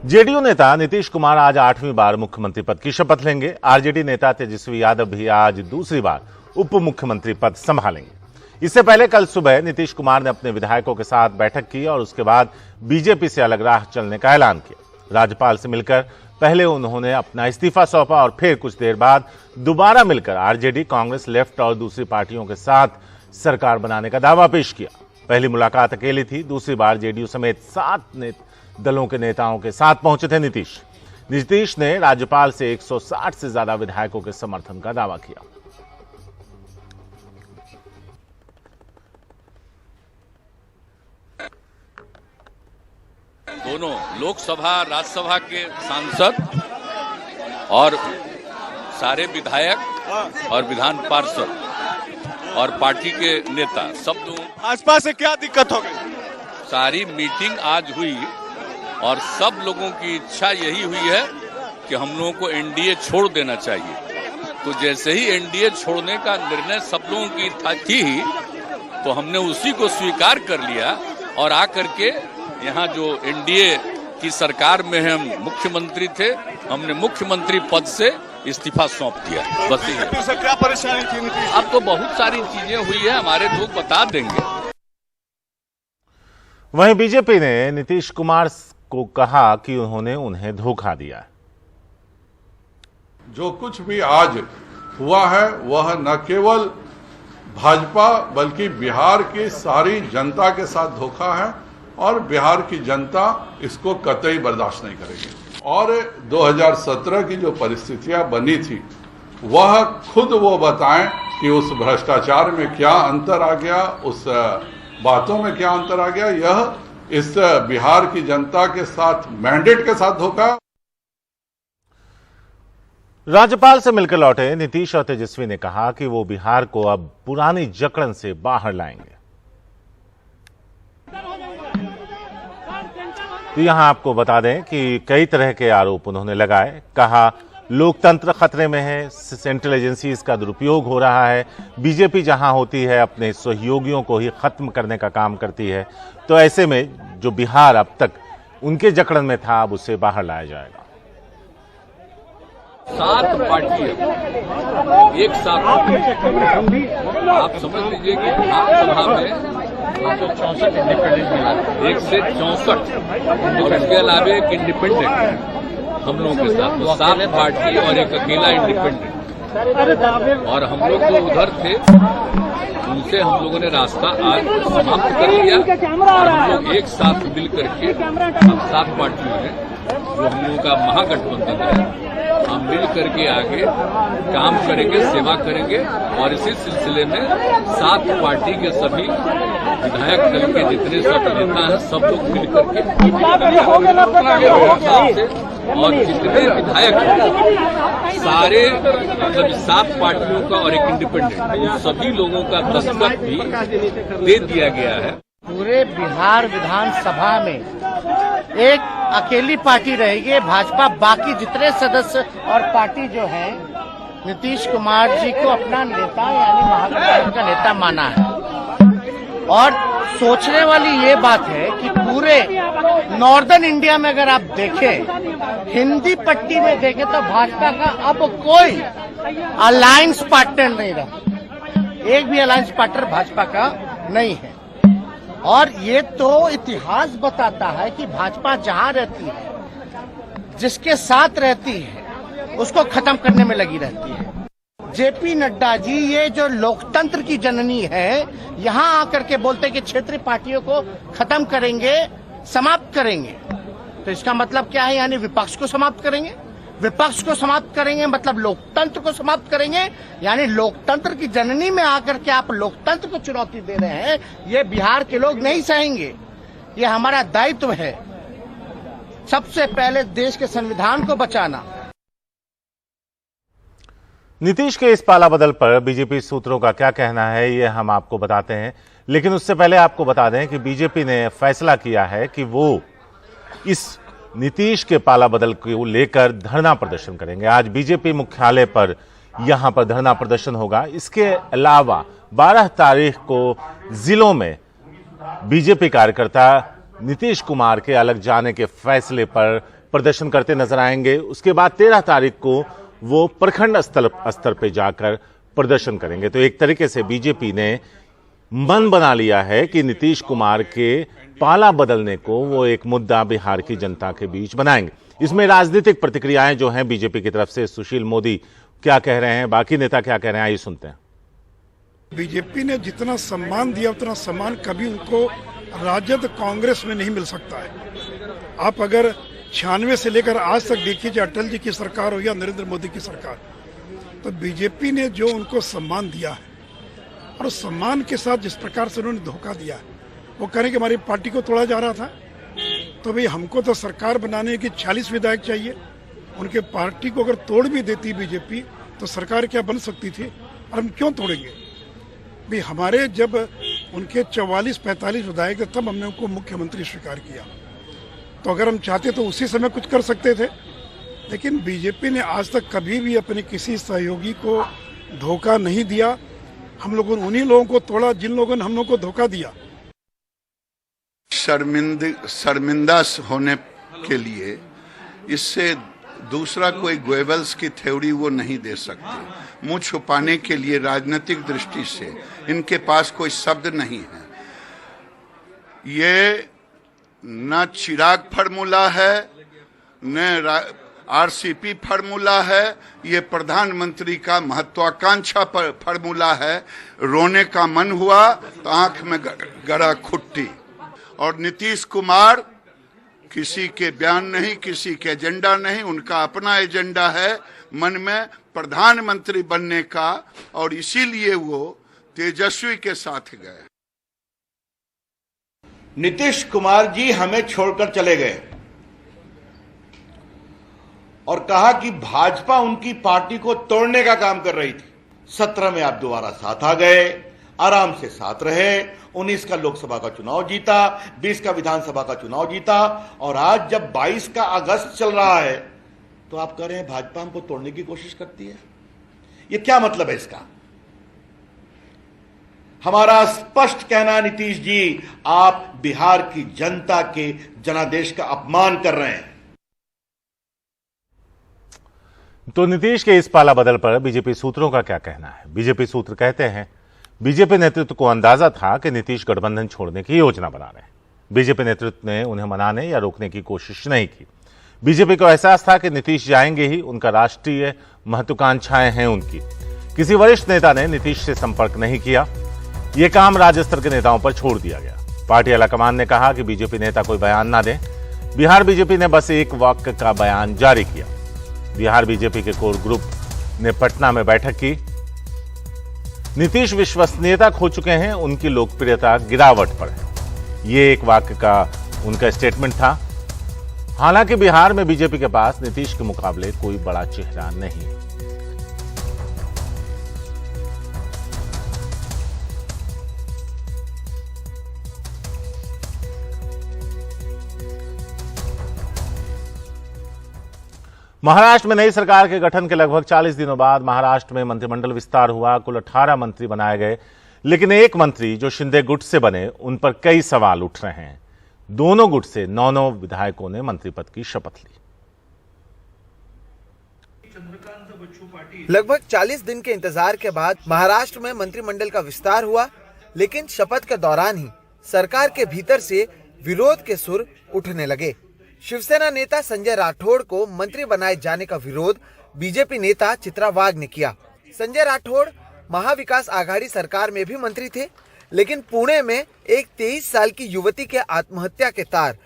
जेडीयू नेता नीतीश कुमार आज 8वीं बार मुख्यमंत्री पद की शपथ लेंगे। आरजेडी नेता तेजस्वी यादव भी आज दूसरी बार उप मुख्यमंत्री पद संभालेंगे। इससे पहले कल सुबह नीतीश कुमार ने अपने विधायकों के साथ बैठक की और उसके बाद बीजेपी से अलग राह चलने का ऐलान किया। राज्यपाल से मिलकर पहले उन्होंने अपना इस्तीफा सौंपा और फिर कुछ देर बाद दोबारा मिलकर आरजेडी, कांग्रेस, लेफ्ट और दूसरी पार्टियों के साथ सरकार बनाने का दावा पेश किया। पहली मुलाकात अकेली थी, दूसरी बार जेडीयू समेत 7 दलों के नेताओं के साथ पहुंचे थे नीतीश ने राज्यपाल से 160 से ज्यादा विधायकों के समर्थन का दावा किया। दोनों लोकसभा राज्यसभा के सांसद और सारे विधायक और विधान पार्षद और पार्टी के नेता सब भाजपा से क्या दिक्कत हो गई? सारी मीटिंग आज हुई और सब लोगों की इच्छा यही हुई है कि हम लोगों को एनडीए छोड़ देना चाहिए। तो जैसे ही एनडीए छोड़ने का निर्णय सब लोगों की थी तो हमने उसी को स्वीकार कर लिया और आकर के यहाँ जो एनडीए की सरकार में हम मुख्यमंत्री थे, हमने मुख्यमंत्री पद से इस्तीफा सौंप दिया। बस यही। क्या परेशानी थी? अब तो बहुत सारी चीजें हुई है, हमारे लोग बता देंगे। वहीं बीजेपी ने नीतीश कुमार को कहा कि उन्होंने उन्हें धोखा दिया। जो कुछ भी आज हुआ है वह न केवल भाजपा बल्कि बिहार की सारी जनता के साथ धोखा है और बिहार की जनता इसको कतई बर्दाश्त नहीं करेगी। और 2017 की जो परिस्थितियां बनी थी वह खुद वो बताएं कि उस भ्रष्टाचार में क्या अंतर आ गया, उस बातों में क्या अंतर आ गया। यह इस बिहार की जनता के साथ मैंडेट के साथ धोखा। राज्यपाल से मिलकर लौटे नीतीश और तेजस्वी ने कहा कि वो बिहार को अब पुरानी जकड़न से बाहर लाएंगे। तो यहां आपको बता दें कि कई तरह के आरोप उन्होंने लगाए। कहा लोकतंत्र खतरे में है, सेंट्रल एजेंसीज का दुरुपयोग हो रहा है, बीजेपी जहां होती है अपने सहयोगियों को ही खत्म करने का काम करती है। तो ऐसे में जो बिहार अब तक उनके जकड़न में था अब उसे बाहर लाया जाएगा। 7 पार्टी एक साथ, आप समझ लीजिए कि विधानसभा में 164 इंडिपेंडेंट मिला, 1 से 64 और इसके अलावा एक इंडिपेंडेंट हम लोगों के साथ, तो 7 पार्टी और एक अकेला इंडिपेंडेंट। और हम लोग जो उधर थे उनसे हम लोगों ने रास्ता आज समाप्त कर लिया और हम लोग एक साथ मिल करके 7 पार्टियों ने जो हम लोगों का महागठबंधन है, हम मिल करके आगे काम करेंगे, सेवा करेंगे। और इसी सिलसिले में 7 पार्टी के सभी विधायक दल के जितने सब नेता हैं सब लोग मिल करके और जितने विधायक हैं सारे मतलब 7 पार्टियों का और एक इंडिपेंडेंट सभी लोगों का दस्तखत भी दे दिया गया है। पूरे बिहार विधानसभा में एक अकेली पार्टी रहेगी भाजपा। बाकी जितने सदस्य और पार्टी जो है नीतीश कुमार जी को अपना नेता यानी महागठबंधन का नेता माना है। और सोचने वाली ये बात है कि पूरे नॉर्दर्न इंडिया में अगर आप देखें, हिंदी पट्टी में देखें तो भाजपा का अब कोई अलायंस पार्टनर नहीं रहा। एक भी अलायंस पार्टनर भाजपा का नहीं है। और ये तो इतिहास बताता है कि भाजपा जहां रहती है, जिसके साथ रहती है, उसको खत्म करने में लगी रहती है। जेपी नड्डा जी ये जो लोकतंत्र की जननी है, यहां आकर के बोलते कि क्षेत्रीय पार्टियों को खत्म करेंगे, समाप्त करेंगे। तो इसका मतलब क्या है? यानी विपक्ष को समाप्त करेंगे। विपक्ष को समाप्त करेंगे मतलब लोकतंत्र को समाप्त करेंगे। यानी लोकतंत्र की जननी में आकर के आप लोकतंत्र को चुनौती दे रहे हैं। ये बिहार के लोग नहीं सहेंगे। ये हमारा दायित्व है सबसे पहले देश के संविधान को बचाना। नीतीश के इस पाला बदल पर बीजेपी सूत्रों का क्या कहना है ये हम आपको बताते हैं, लेकिन उससे पहले आपको बता दें कि बीजेपी ने फैसला किया है कि वो इस नीतीश के पाला बदल को लेकर धरना प्रदर्शन करेंगे। आज बीजेपी मुख्यालय पर यहां पर धरना प्रदर्शन होगा। इसके अलावा 12 तारीख को जिलों में बीजेपी कार्यकर्ता नीतीश कुमार के अलग जाने के फैसले पर प्रदर्शन करते नजर आएंगे। उसके बाद 13 तारीख को वो प्रखंड स्तर पर जाकर प्रदर्शन करेंगे। तो एक तरीके से बीजेपी ने मन बना लिया है कि नीतीश कुमार के पाला बदलने को वो एक मुद्दा बिहार की जनता के बीच बनाएंगे। इसमें राजनीतिक प्रतिक्रियाएं जो हैं बीजेपी की तरफ से, सुशील मोदी क्या कह रहे हैं, बाकी नेता क्या कह रहे हैं, आइए सुनते हैं। बीजेपी ने जितना सम्मान दिया उतना सम्मान कभी उनको राजद कांग्रेस में नहीं मिल सकता है। आप अगर 96 से लेकर आज तक देखिए, चाहे अटल जी की सरकार हो या नरेंद्र मोदी की सरकार, तो बीजेपी ने जो उनको सम्मान दिया है और उस सम्मान के साथ जिस प्रकार से उन्होंने धोखा दिया है, वो करें कि हमारी पार्टी को तोड़ा जा रहा था। तो भाई हमको तो सरकार बनाने की 40 विधायक चाहिए। उनके पार्टी को अगर तोड़ भी देती बीजेपी तो सरकार क्या बन सकती थी, और हम क्यों तोड़ेंगे भाई? हमारे जब उनके 44-45 विधायक थे तब हमने उनको मुख्यमंत्री स्वीकार किया। तो अगर हम चाहते तो उसी समय कुछ कर सकते थे। लेकिन बीजेपी ने आज तक कभी भी अपने किसी सहयोगी को धोखा नहीं दिया। हम लोगों ने उन्हीं लोगों को तोड़ा जिन लोगों ने हम लोगों को धोखा दिया। शर्मिंदा होने के लिए इससे दूसरा कोई गोएबल्स की थ्योरी वो नहीं दे सकते। मुंह छुपाने के लिए राजनीतिक दृष्टि से इनके पास कोई शब्द नहीं है। ये न चिराग फार्मूला है, न आरसीपी फार्मूला है, ये प्रधानमंत्री का महत्वाकांक्षा फार्मूला है। रोने का मन हुआ तो आंख में गड़ा खुट्टी। और नीतीश कुमार किसी के बयान नहीं, किसी के एजेंडा नहीं, उनका अपना एजेंडा है मन में प्रधानमंत्री बनने का, और इसीलिए वो तेजस्वी के साथ गए। नीतीश कुमार जी हमें छोड़कर चले गए और कहा कि भाजपा उनकी पार्टी को तोड़ने का काम कर रही थी। 17 में आप दोबारा साथ आ गए, आराम से साथ रहे, 19 का लोकसभा का चुनाव जीता, 20 का विधानसभा का चुनाव जीता, और आज जब 22 का अगस्त चल रहा है तो आप कह रहे हैं भाजपा हमको तोड़ने की कोशिश करती है। ये क्या मतलब है इसका? हमारा स्पष्ट कहना है नीतीश जी, आप बिहार की जनता के जनादेश का अपमान कर रहे हैं। तो नीतीश के इस पाला बदल पर बीजेपी सूत्रों का क्या कहना है? बीजेपी सूत्र कहते हैं बीजेपी नेतृत्व को अंदाजा था कि नीतीश गठबंधन छोड़ने की योजना बना रहे हैं। बीजेपी नेतृत्व ने उन्हें मनाने या रोकने की कोशिश नहीं की। बीजेपी को एहसास था कि नीतीश जाएंगे ही, उनका राष्ट्रीय महत्वाकांक्षाएं हैं उनकी। किसी वरिष्ठ नेता ने नीतीश से संपर्क नहीं किया। यह काम राज्य स्तर के नेताओं पर छोड़ दिया गया। पार्टी आलाकमान ने कहा कि बीजेपी नेता कोई बयान ना दें। बिहार बीजेपी ने बस एक वाक्य का बयान जारी किया। बिहार बीजेपी के कोर ग्रुप ने पटना में बैठक की। नीतीश विश्वसनीयता खो चुके हैं, उनकी लोकप्रियता गिरावट पर है, ये एक वाक्य का उनका स्टेटमेंट था। हालांकि बिहार में बीजेपी के पास नीतीश के मुकाबले कोई बड़ा चेहरा नहीं। महाराष्ट्र में नई सरकार के गठन के लगभग 40 दिनों बाद महाराष्ट्र में मंत्रिमंडल विस्तार हुआ। कुल 18 मंत्री बनाए गए, लेकिन एक मंत्री जो शिंदे गुट से बने उन पर कई सवाल उठ रहे हैं। दोनों गुट से 9 विधायकों ने मंत्री पद की शपथ ली। लगभग 40 दिन के इंतजार के बाद महाराष्ट्र में मंत्रिमंडल का विस्तार हुआ, लेकिन शपथ के दौरान ही सरकार के भीतर से विरोध के सुर उठने लगे। शिवसेना नेता संजय राठौड़ को मंत्री बनाए जाने का विरोध बीजेपी नेता चित्रा वाघ ने किया। संजय राठौड़ महाविकास आघाड़ी सरकार में भी मंत्री थे, लेकिन पुणे में एक 23 साल की युवती के आत्महत्या के तार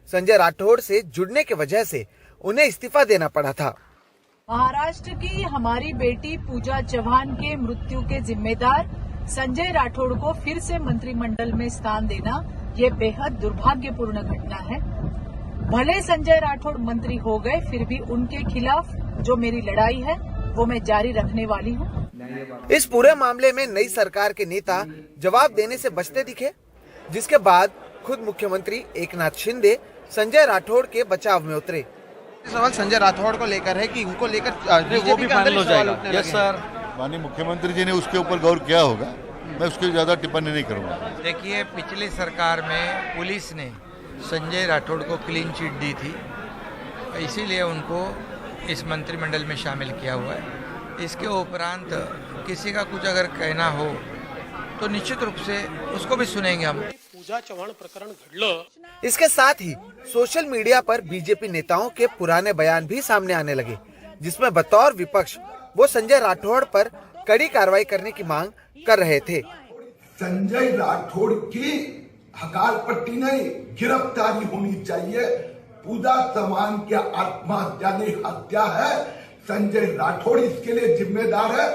संजय राठौड़ से जुड़ने की वजह से उन्हें इस्तीफा देना पड़ा था। महाराष्ट्र की हमारी बेटी पूजा चौहान के मृत्यु के जिम्मेदार संजय राठौड़ को फिर से मंत्रिमंडल में स्थान देना ये बेहद दुर्भाग्यपूर्ण घटना है। भले संजय राठौड़ मंत्री हो गए, फिर भी उनके खिलाफ जो मेरी लड़ाई है वो मैं जारी रखने वाली हूँ। इस पूरे मामले में नई सरकार के नेता जवाब देने से बचते दिखे, जिसके बाद खुद मुख्यमंत्री एकनाथ शिंदे संजय राठौड़ के बचाव में उतरे। सवाल संजय राठौड़ को लेकर है कि उनको लेकर वो भी फाइनल हो जाएगा। यस सर, माननीय मुख्यमंत्री जी ने उसके ऊपर गौर किया होगा, मैं उसकी ज्यादा टिप्पणी नहीं करूंगा। देखिए, पिछली सरकार में पुलिस ने संजय राठौड़ को क्लीन चिट दी थी, इसीलिए उनको इस मंत्रिमंडल में शामिल किया हुआ है। इसके उपरांत किसी का कुछ अगर कहना हो तो निश्चित रूप से उसको भी सुनेंगे हम। पूजा चव्हाण प्रकरण घडलं। इसके साथ ही सोशल मीडिया पर बीजेपी नेताओं के पुराने बयान भी सामने आने लगे, जिसमें बतौर विपक्ष वो संजय राठौड़ पर कड़ी कार्रवाई करने की मांग कर रहे थे। संजय राठौड़ की हकाल पट्टी नहीं, गिरफ्तारी होनी चाहिए। पूजा चव्हाण की आत्महत्या नहीं, हत्या है। संजय राठौड़ इसके लिए जिम्मेदार है।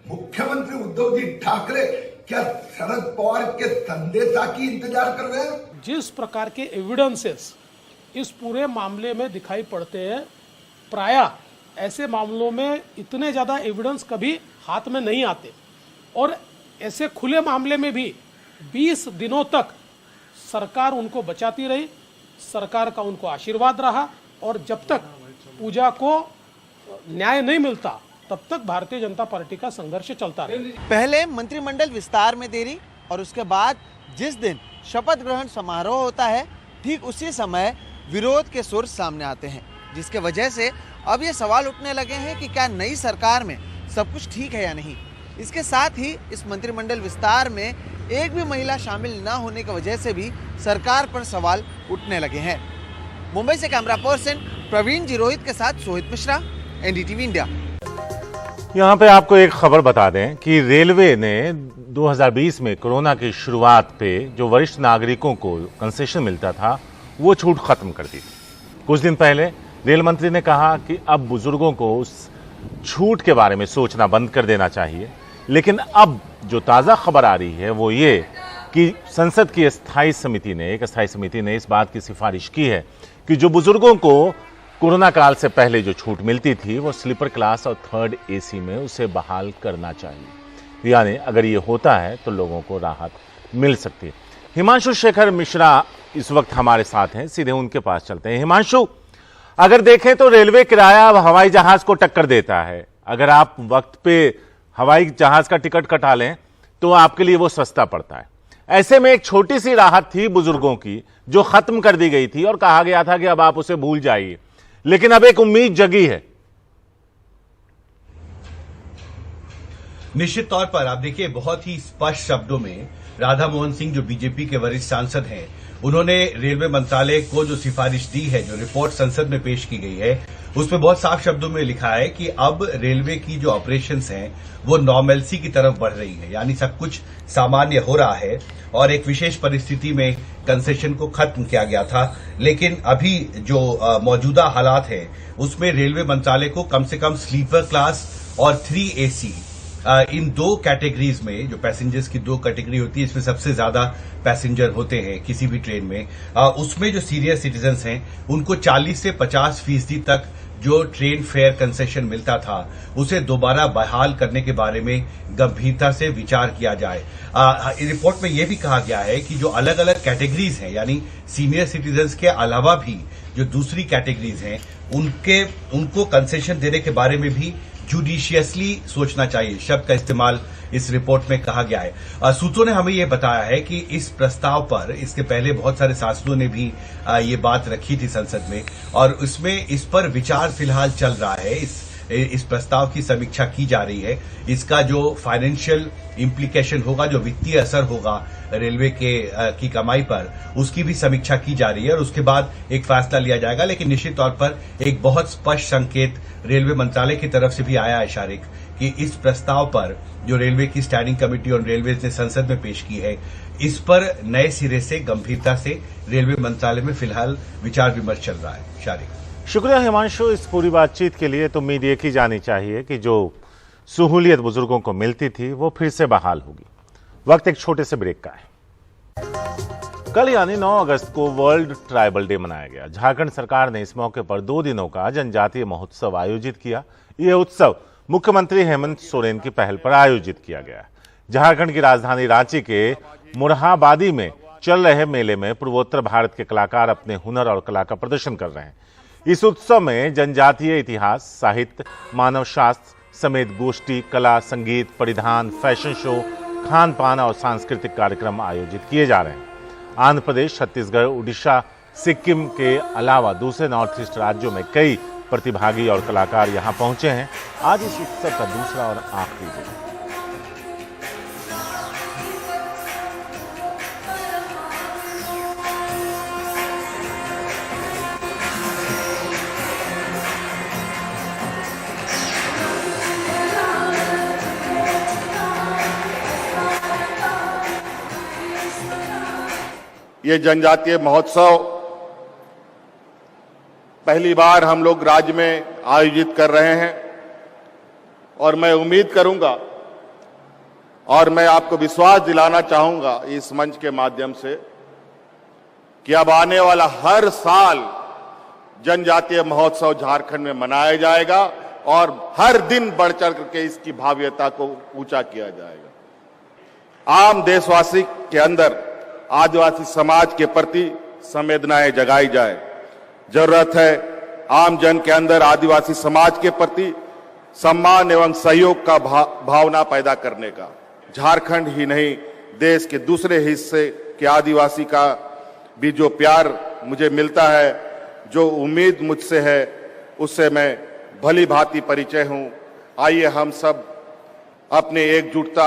मुख्यमंत्री उद्धव जी ठाकरे क्या शरद पवार के संदेशा की इंतजार कर रहे हैं? जिस प्रकार के एविडेंसेस इस पूरे मामले में दिखाई पड़ते हैं, प्रायः ऐसे मामलों में इतने ज्यादा एविडेंस कभी हाथ में नहीं आते, और ऐसे खुले मामले में भी 20 दिनों तक सरकार उनको बचाती रही, सरकार का उनको आशीर्वाद रहा, और जब तक पूजा को न्याय नहीं मिलता तब तक भारतीय जनता पार्टी का संघर्ष चलता रहा। पहले मंत्रिमंडल विस्तार में देरी, और उसके बाद जिस दिन शपथ ग्रहण समारोह होता है, ठीक उसी समय विरोध के सुर सामने आते हैं, जिसके वजह से अब ये सवाल उठने लगे हैं कि क्या नई सरकार में सब कुछ ठीक है या नहीं। इसके साथ ही इस मंत्रिमंडल विस्तार में एक भी महिला शामिल न होने की वजह से भी सरकार पर सवाल उठने लगे हैं। मुंबई से कैमरा पर्सन प्रवीण जिरोहित के साथ सोहित मिश्रा, एनडीटीवी इंडिया। यहां पे आपको एक खबर बता दें कि रेलवे ने 2020 में कोरोना की शुरुआत पे जो वरिष्ठ नागरिकों को कंसेशन मिलता था वो छूट खत्म कर दी थी। कुछ दिन पहले रेल मंत्री ने कहा कि अब बुजुर्गों को उस छूट के बारे में सोचना बंद कर देना चाहिए। लेकिन अब जो ताज़ा खबर आ रही है वो ये कि संसद की एक स्थायी समिति ने इस बात की सिफारिश की है कि जो बुजुर्गों को कोरोना काल से पहले जो छूट मिलती थी वो स्लीपर क्लास और थर्ड एसी में उसे बहाल करना चाहिए। यानी अगर ये होता है तो लोगों को राहत मिल सकती है। हिमांशु शेखर मिश्रा इस वक्त हमारे साथ हैं, सीधे उनके पास चलते हैं। हिमांशु, अगर देखें तो रेलवे किराया अब हवाई जहाज को टक्कर देता है। अगर आप वक्त पे हवाई जहाज का टिकट कटा लें तो आपके लिए वो सस्ता पड़ता है। ऐसे में एक छोटी सी राहत थी बुजुर्गों की जो खत्म कर दी गई थी और कहा गया था कि अब आप उसे भूल जाइए, लेकिन अब एक उम्मीद जगी है। निश्चित तौर पर आप देखिए, बहुत ही स्पष्ट शब्दों में राधा मोहन सिंह जो बीजेपी के वरिष्ठ सांसद हैं, उन्होंने रेलवे मंत्रालय को जो सिफारिश दी है, जो रिपोर्ट संसद में पेश की गई है, उसमें बहुत साफ शब्दों में लिखा है कि अब रेलवे की जो ऑपरेशंस हैं वो नॉर्मलसी की तरफ बढ़ रही है, यानी सब कुछ सामान्य हो रहा है। और एक विशेष परिस्थिति में कंसेशन को खत्म किया गया था, लेकिन अभी जो मौजूदा हालात है उसमें रेलवे मंत्रालय को कम से कम स्लीपर क्लास और 3AC इन दो कैटेगरीज में, जो पैसेंजर्स की दो कैटेगरी होती है, इसमें सबसे ज्यादा पैसेंजर होते हैं किसी भी ट्रेन में, उसमें जो सीनियर सिटीजन्स हैं उनको 40 से 50% तक जो ट्रेन फेयर कंसेशन मिलता था उसे दोबारा बहाल करने के बारे में गंभीरता से विचार किया जाए। रिपोर्ट में यह भी कहा गया है कि जो अलग अलग कैटेगरीज हैं, यानी सीनियर सिटीजन्स के अलावा भी जो दूसरी कैटेगरीज हैं उनको कंसेशन देने के बारे में भी जुडिशियसली सोचना चाहिए, शब्द का इस्तेमाल इस रिपोर्ट में कहा गया है। सूत्रों ने हमें यह बताया है कि इस प्रस्ताव पर इसके पहले बहुत सारे सांसदों ने भी ये बात रखी थी संसद में, और इसमें इस पर विचार फिलहाल चल रहा है। इस प्रस्ताव की समीक्षा की जा रही है। इसका जो फाइनेंशियल इम्प्लीकेशन होगा, जो वित्तीय असर होगा रेलवे की कमाई पर, उसकी भी समीक्षा की जा रही है और उसके बाद एक फैसला लिया जाएगा। लेकिन निश्चित तौर पर एक बहुत स्पष्ट संकेत रेलवे मंत्रालय की तरफ से भी आया है शारिक, कि इस प्रस्ताव पर जो रेलवे की स्टैंडिंग कमेटी ऑन रेलवेज ने संसद में पेश की है, इस पर नए सिरे से गंभीरता से रेलवे मंत्रालय में फिलहाल विचार विमर्श चल रहा है। शारिक, शुक्रिया हिमांशु इस पूरी बातचीत के लिए। तो उम्मीद ये की जानी चाहिए कि जो सहूलियत बुजुर्गों को मिलती थी वो फिर से बहाल होगी। वक्त एक छोटे से ब्रेक का है। कल यानी 9 अगस्त को वर्ल्ड ट्राइबल डे मनाया गया। झारखंड सरकार ने इस मौके पर 2 दिनों का जनजातीय महोत्सव आयोजित किया। यह उत्सव मुख्यमंत्री हेमंत सोरेन की पहल पर आयोजित किया गया। झारखंड की राजधानी रांची के मुरहाबादी में चल रहे मेले में पूर्वोत्तर भारत के कलाकार अपने हुनर और कला का प्रदर्शन कर रहे हैं। इस उत्सव में जनजातीय इतिहास, साहित्य, मानव शास्त्र समेत गोष्ठी, कला, संगीत, परिधान, फैशन शो, खान पान और सांस्कृतिक कार्यक्रम आयोजित किए जा रहे हैं। आंध्र प्रदेश, छत्तीसगढ़, उड़ीसा, सिक्किम के अलावा दूसरे नॉर्थ ईस्ट राज्यों में कई प्रतिभागी और कलाकार यहां पहुंचे हैं। आज इस उत्सव का दूसरा और आखिरी दिन है। ये जनजातीय महोत्सव पहली बार हम लोग राज्य में आयोजित कर रहे हैं और मैं उम्मीद करूंगा और मैं आपको विश्वास दिलाना चाहूंगा इस मंच के माध्यम से कि अब आने वाला हर साल जनजातीय महोत्सव झारखंड में मनाया जाएगा और हर दिन बढ़ चढ़ करके इसकी भव्यता को ऊंचा किया जाएगा। आम देशवासी के अंदर आदिवासी समाज के प्रति संवेदनाएं जगाई जाए। जरूरत है आम जन के अंदर आदिवासी समाज के प्रति सम्मान एवं सहयोग का भावना पैदा करने का। झारखंड ही नहीं, देश के दूसरे हिस्से के आदिवासी का भी जो प्यार मुझे मिलता है, जो उम्मीद मुझसे है, उससे मैं भली भांति परिचय हूं। आइए हम सब अपने एकजुटता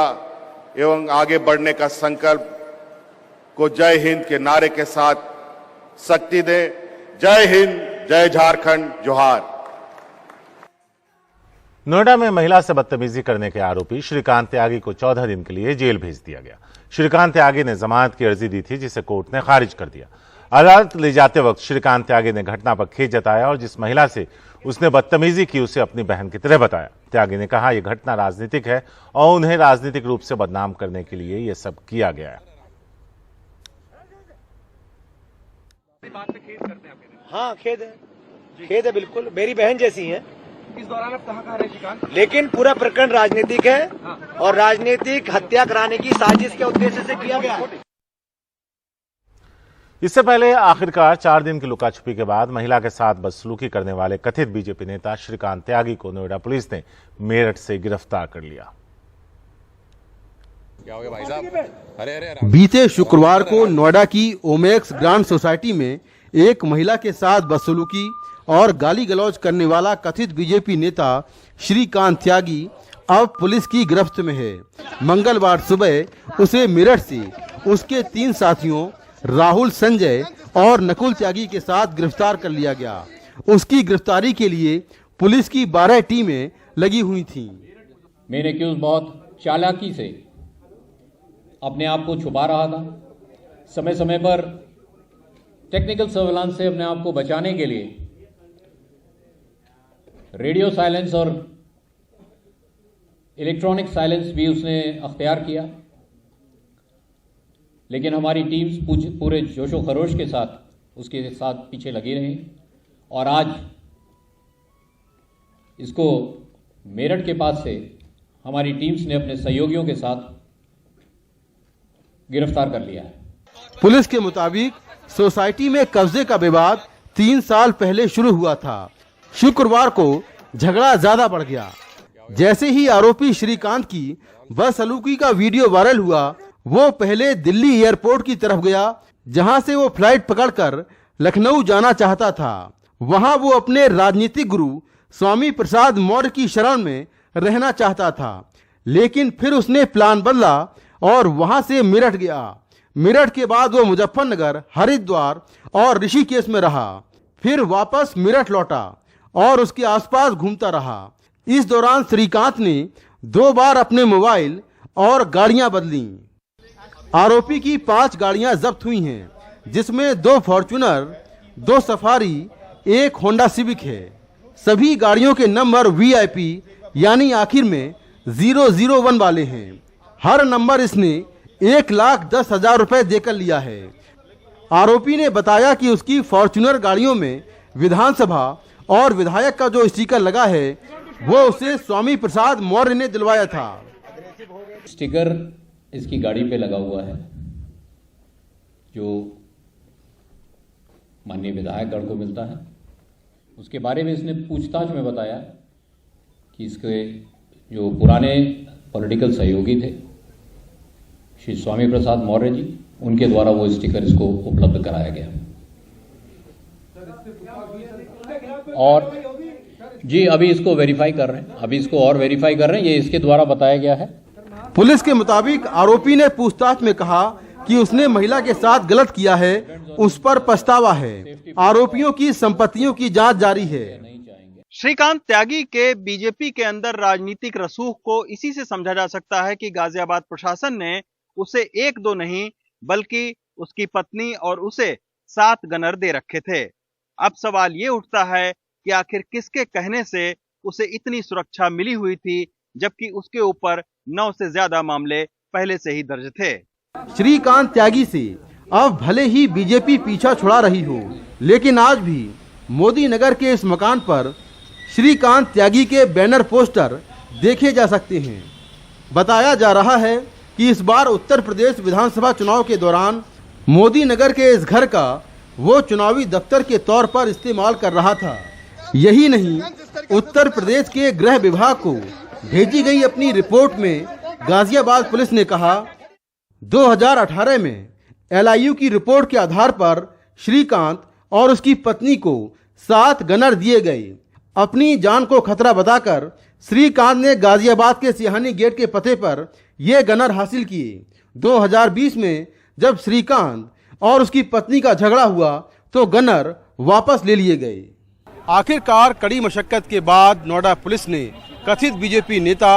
एवं आगे बढ़ने का संकल्प को जय हिंद के नारे के साथ शक्ति दें। जय हिंद, जय झारखंड, जोहार। नोएडा में महिला से बदतमीजी करने के आरोपी श्रीकांत त्यागी को 14 दिन के लिए जेल भेज दिया गया। श्रीकांत त्यागी ने जमानत की अर्जी दी थी, जिसे कोर्ट ने खारिज कर दिया। अदालत ले जाते वक्त श्रीकांत त्यागी ने घटना पर खेद जताया और जिस महिला से उसने बदतमीजी की उसे अपनी बहन की तरह बताया। त्यागी ने कहा यह घटना राजनीतिक है और उन्हें राजनीतिक रूप से बदनाम करने के लिए यह सब किया गया है। हाँ, खेद है बिल्कुल। मेरी बहन जैसी है। इस दौरान आप कहाँ रहे श्रीकांत? लेकिन पूरा प्रकरण राजनीतिक है और राजनीतिक हत्या कराने की साजिश के उद्देश्य से किया गया है। इससे पहले आखिरकार 4 दिन की लुका-छुपी के बाद महिला के साथ बदसलूकी करने वाले कथित बीजेपी नेता श्रीकांत त्यागी को नोएडा पुलिस ने मेरठ से गिरफ्तार कर लिया। बीते शुक्रवार को नोएडा की ओमेक्स ग्रांड सोसाइटी में एक महिला के साथ बदसलूकी और गाली गलौज करने वाला कथित बीजेपी नेता श्रीकांत त्यागी अब पुलिस की गिरफ्त में है। मंगलवार सुबह उसे मेरठ से उसके 3 साथियों राहुल, संजय और नकुल त्यागी के साथ गिरफ्तार कर लिया गया। उसकी गिरफ्तारी के लिए पुलिस की 12 टीमें लगी हुई थीं। मेन एक्यूज बहुत चालाकी से अपने आप को छुपा रहा था। समय समय पर टेक्निकल सर्विलांस से अपने आप को बचाने के लिए रेडियो साइलेंस और इलेक्ट्रॉनिक साइलेंस भी उसने अख्तियार किया, लेकिन हमारी टीम्स पूरे जोशो खरोश के साथ उसके साथ पीछे लगी रही और आज इसको मेरठ के पास से हमारी टीम्स ने अपने सहयोगियों के साथ गिरफ्तार कर लिया है। पुलिस के मुताबिक सोसाइटी में कब्जे का विवाद 3 साल पहले शुरू हुआ था। शुक्रवार को झगड़ा ज्यादा बढ़ गया। जैसे ही आरोपी श्रीकांत की बदसलूकी का वीडियो वायरल हुआ, वो पहले दिल्ली एयरपोर्ट की तरफ गया, जहां से वो फ्लाइट पकड़कर लखनऊ जाना चाहता था। वहां वो अपने राजनीतिक गुरु स्वामी प्रसाद मौर्य की शरण में रहना चाहता था, लेकिन फिर उसने प्लान बदला और वहां से मेरठ गया। मेरठ के बाद वो मुजफ्फरनगर, हरिद्वार और ऋषिकेश में रहा, फिर वापस मेरठ लौटा और उसके आसपास घूमता रहा। इस दौरान श्रीकांत ने 2 बार अपने मोबाइल और गाड़ियां बदली। आरोपी की 5 गाड़ियां जब्त हुई हैं, जिसमें 2 फॉर्च्यूनर, 2 सफारी, 1 होंडा सिविक है। सभी गाड़ियों के नंबर VIP यानी आखिर में 001 वाले हैं। हर नंबर इसने 1,10,000 रुपए देकर लिया है। आरोपी ने बताया कि उसकी फॉर्च्यूनर गाड़ियों में विधानसभा और विधायक का जो स्टिकर लगा है वो उसे स्वामी प्रसाद मौर्य ने दिलवाया था। स्टिकर इसकी गाड़ी पे लगा हुआ है, जो माननीय विधायकगण को मिलता है। उसके बारे में इसने पूछताछ में बताया कि इसके जो पुराने पॉलिटिकल सहयोगी थे श्री स्वामी प्रसाद मौर्य जी, उनके द्वारा वो स्टिकर इसको उपलब्ध कराया गया। और जी अभी इसको वेरीफाई कर रहे हैं, ये इसके द्वारा बताया गया है। पुलिस के मुताबिक आरोपी ने पूछताछ में कहा कि उसने महिला के साथ गलत किया है, उस पर पछतावा है। आरोपियों की संपत्तियों की जांच जारी है। श्रीकांत त्यागी के बीजेपी के अंदर राजनीतिक रसूख को इसी से समझा जा सकता है कि गाजियाबाद प्रशासन ने उसे 1-2 नहीं बल्कि उसकी पत्नी और उसे 7 गनर दे रखे थे। अब सवाल ये उठता है कि आखिर किसके कहने से उसे इतनी सुरक्षा मिली हुई थी, जबकि उसके ऊपर 9 से ज्यादा मामले पहले से ही दर्ज थे। श्रीकांत त्यागी से अब भले ही बीजेपी पीछा छुड़ा रही हो, लेकिन आज भी मोदी नगर के इस मकान पर श्रीकांत त्यागी के बैनर पोस्टर देखे जा सकते हैं। बताया जा रहा है कि इस बार उत्तर प्रदेश विधानसभा चुनाव के दौरान मोदी नगर के इस घर का वो चुनावी दफ्तर के तौर पर इस्तेमाल कर रहा था। यही नहीं, उत्तर प्रदेश के गृह विभाग को भेजी गई अपनी रिपोर्ट में गाजियाबाद पुलिस ने कहा 2018 में LIU की रिपोर्ट के आधार पर श्रीकांत और उसकी पत्नी को 7 गनर दिए गए। अपनी जान को खतरा बताकर श्रीकांत ने गाजियाबाद के सिहानी गेट के पते पर ये गनर हासिल किए। 2020 में जब श्रीकांत और उसकी पत्नी का झगड़ा हुआ तो गनर वापस ले लिए गए। आखिरकार कड़ी मशक्कत के बाद नोएडा पुलिस ने कथित बीजेपी नेता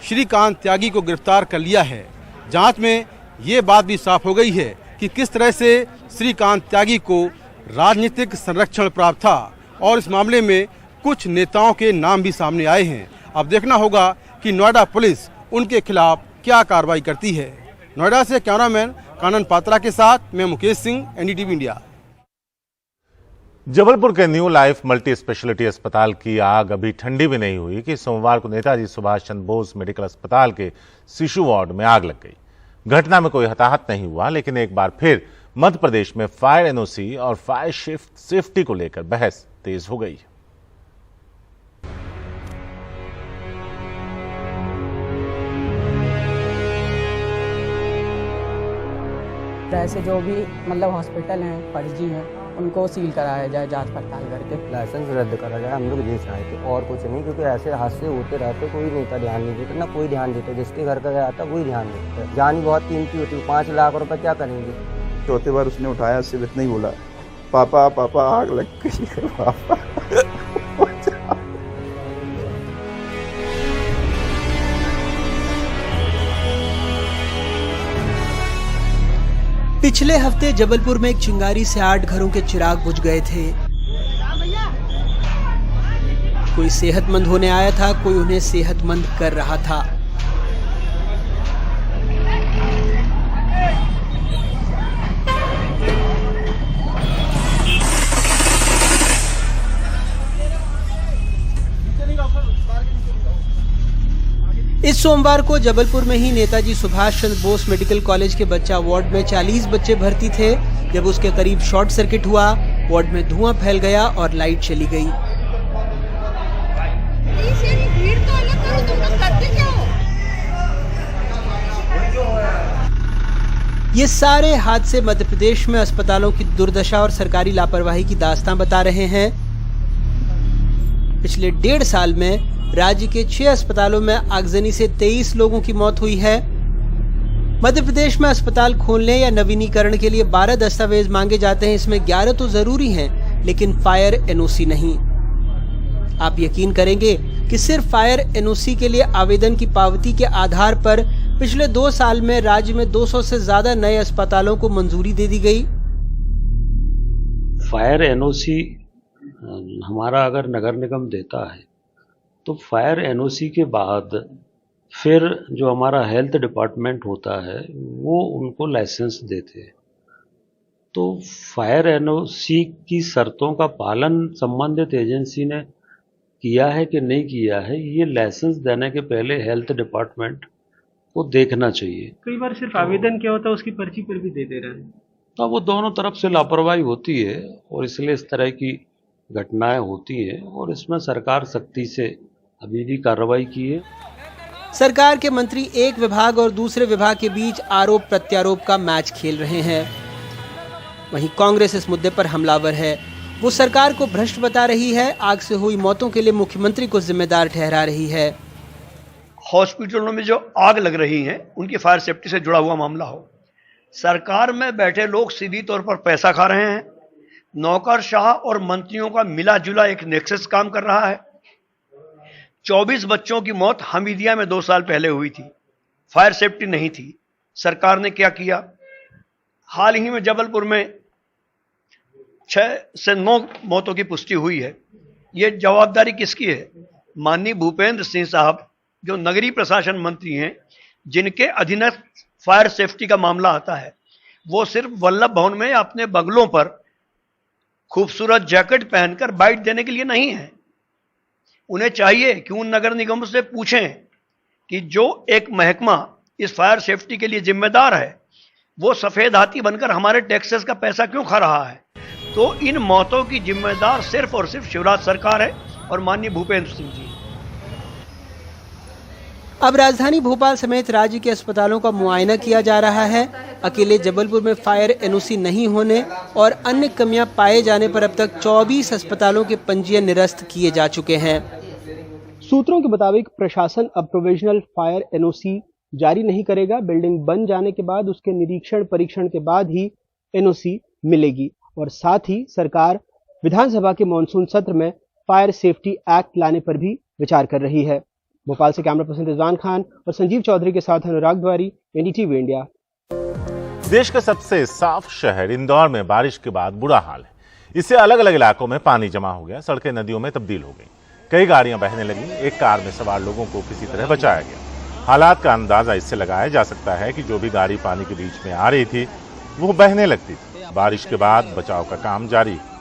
श्रीकांत त्यागी को गिरफ्तार कर लिया है। जांच में ये बात भी साफ हो गई है कि किस तरह से श्रीकांत त्यागी को राजनीतिक संरक्षण प्राप्त था और इस मामले में कुछ नेताओं के नाम भी सामने आए हैं। अब देखना होगा कि नोएडा पुलिस उनके खिलाफ क्या कार्रवाई करती है। नोएडा से कैमरामैन कानन पात्रा के साथ मैं मुकेश सिंह, एनडीटीवी इंडिया। जबलपुर के न्यू लाइफ मल्टी स्पेशलिटी अस्पताल की आग अभी ठंडी भी नहीं हुई कि सोमवार को नेताजी सुभाष चंद्र बोस मेडिकल अस्पताल के शिशु वार्ड में आग लग गई। घटना में कोई हताहत नहीं हुआ, लेकिन एक बार फिर मध्य प्रदेश में फायर एनओसी और फायर सेफ्टी को लेकर बहस तेज हो गई। ऐसे जो भी मतलब हॉस्पिटल हैं फर्जी हैं उनको सील कराया जाए, जांच पड़ताल करके लाइसेंस रद्द करा जाए। हम लोग ये चाहते और कुछ नहीं, क्योंकि ऐसे हादसे होते रहते, कोई नेता ध्यान नहीं देता, ना कोई ध्यान देता। जिसके घर का गया था वही ध्यान देता। जान ही बहुत कीमती होती है, 5 लाख रुपए क्या करेंगे। चौथी बार उसने उठाया, सिर्फ इतना ही बोला, पापा पापा आग लग गई है पापा। पिछले हफ्ते जबलपुर में एक चिंगारी से 8 घरों के चिराग बुझ गए थे। कोई सेहतमंद होने आया था, कोई उन्हें सेहतमंद कर रहा था। इस सोमवार को जबलपुर में ही नेताजी सुभाष चंद्र बोस मेडिकल कॉलेज के बच्चा वार्ड में 40 बच्चे भर्ती थे। जब उसके करीब शॉर्ट सर्किट हुआ, वार्ड में धुआं फैल गया और लाइट चली गई। ये सारे हादसे मध्य प्रदेश में अस्पतालों की दुर्दशा और सरकारी लापरवाही की दास्तां बता रहे हैं। पिछले 1.5 साल में राज्य के 6 अस्पतालों में आगजनी से 23 लोगों की मौत हुई है। मध्य प्रदेश में अस्पताल खोलने या नवीनीकरण के लिए 12 दस्तावेज मांगे जाते हैं। इसमें 11 तो जरूरी हैं, लेकिन फायर एनओसी नहीं। आप यकीन करेंगे कि सिर्फ फायर एनओसी के लिए आवेदन की पावती के आधार पर पिछले 2 साल में राज्य में 200 से ज्यादा नए अस्पतालों को मंजूरी दे दी गई। फायर एनओसी हमारा अगर नगर निगम देता है तो फायर एनओसी के बाद फिर जो हमारा हेल्थ डिपार्टमेंट होता है वो उनको लाइसेंस देते हैं। तो फायर एनओसी की शर्तों का पालन संबंधित एजेंसी ने किया है कि नहीं किया है, ये लाइसेंस देने के पहले हेल्थ डिपार्टमेंट को देखना चाहिए। कई बार सिर्फ आवेदन क्या होता है उसकी पर्ची पर भी दे दे रहे हैं। तो वो दोनों तरफ से लापरवाही होती है और इसलिए इस तरह की घटनाएं होती है और इसमें सरकार सख्ती से अभी भी कार्रवाई की है। सरकार के मंत्री एक विभाग और दूसरे विभाग के बीच आरोप प्रत्यारोप का मैच खेल रहे हैं। वहीं कांग्रेस इस मुद्दे पर हमलावर है। वो सरकार को भ्रष्ट बता रही है, आग से हुई मौतों के लिए मुख्यमंत्री को जिम्मेदार ठहरा रही है। हॉस्पिटलों में जो आग लग रही है उनकी फायर सेफ्टी से जुड़ा हुआ मामला हो, सरकार में बैठे लोग सीधी तौर पर पैसा खा रहे हैं। नौकरशाह और मंत्रियों का मिला जुला एक नेक्सस काम कर रहा है। 24 बच्चों की मौत हमीदिया में 2 साल पहले हुई थी, फायर सेफ्टी नहीं थी। सरकार ने क्या किया? हाल ही में जबलपुर में 6 से 9 मौतों की पुष्टि हुई है। ये जवाबदारी किसकी है? माननीय भूपेंद्र सिंह साहब जो नगरीय प्रशासन मंत्री हैं, जिनके अधीनस्थ फायर सेफ्टी का मामला आता है, वो सिर्फ वल्लभ भवन में अपने बंगलों पर खूबसूरत जैकेट पहनकर बाइट देने के लिए नहीं है। उन्हें चाहिए कि उन नगर निगमों से पूछें कि जो एक महकमा इस फायर सेफ्टी के लिए जिम्मेदार है, वो सफेद हाथी बनकर हमारे टैक्सेस का पैसा क्यों खा रहा है। तो इन मौतों की जिम्मेदार सिर्फ और सिर्फ शिवराज सरकार है और माननीय भूपेंद्र सिंह जी। अब राजधानी भोपाल समेत राज्य के अस्पतालों का मुआयना किया जा रहा है। अकेले जबलपुर में फायर एनओसी नहीं होने और अन्य कमियां पाए जाने पर अब तक 24 अस्पतालों के पंजीयन निरस्त किए जा चुके हैं। सूत्रों के मुताबिक प्रशासन अब प्रोविजनल फायर एनओसी जारी नहीं करेगा। बिल्डिंग बन जाने के बाद उसके निरीक्षण परीक्षण के बाद ही एनओसी मिलेगी और साथ ही सरकार विधानसभा के मॉनसून सत्र में फायर सेफ्टी एक्ट लाने पर भी विचार कर रही है। भोपाल से कैमरा पर्सन रिजवान खान और संजीव चौधरी के साथ अनुराग द्वारी, एनडीटीवी इंडिया। देश के सबसे साफ शहर इंदौर में बारिश के बाद बुरा हाल है। इससे अलग अलग इलाकों में पानी जमा हो गया, सड़कें नदियों में तब्दील हो गई, कई गाड़ियां बहने लगी, एक कार में सवार लोगों को किसी तरह बचाया गया। हालात का अंदाजा इससे लगाया जा सकता है कि जो भी गाड़ी पानी के बीच में आ रही थी वो बहने लगती थी। बारिश के बाद बचाव का काम जारी है।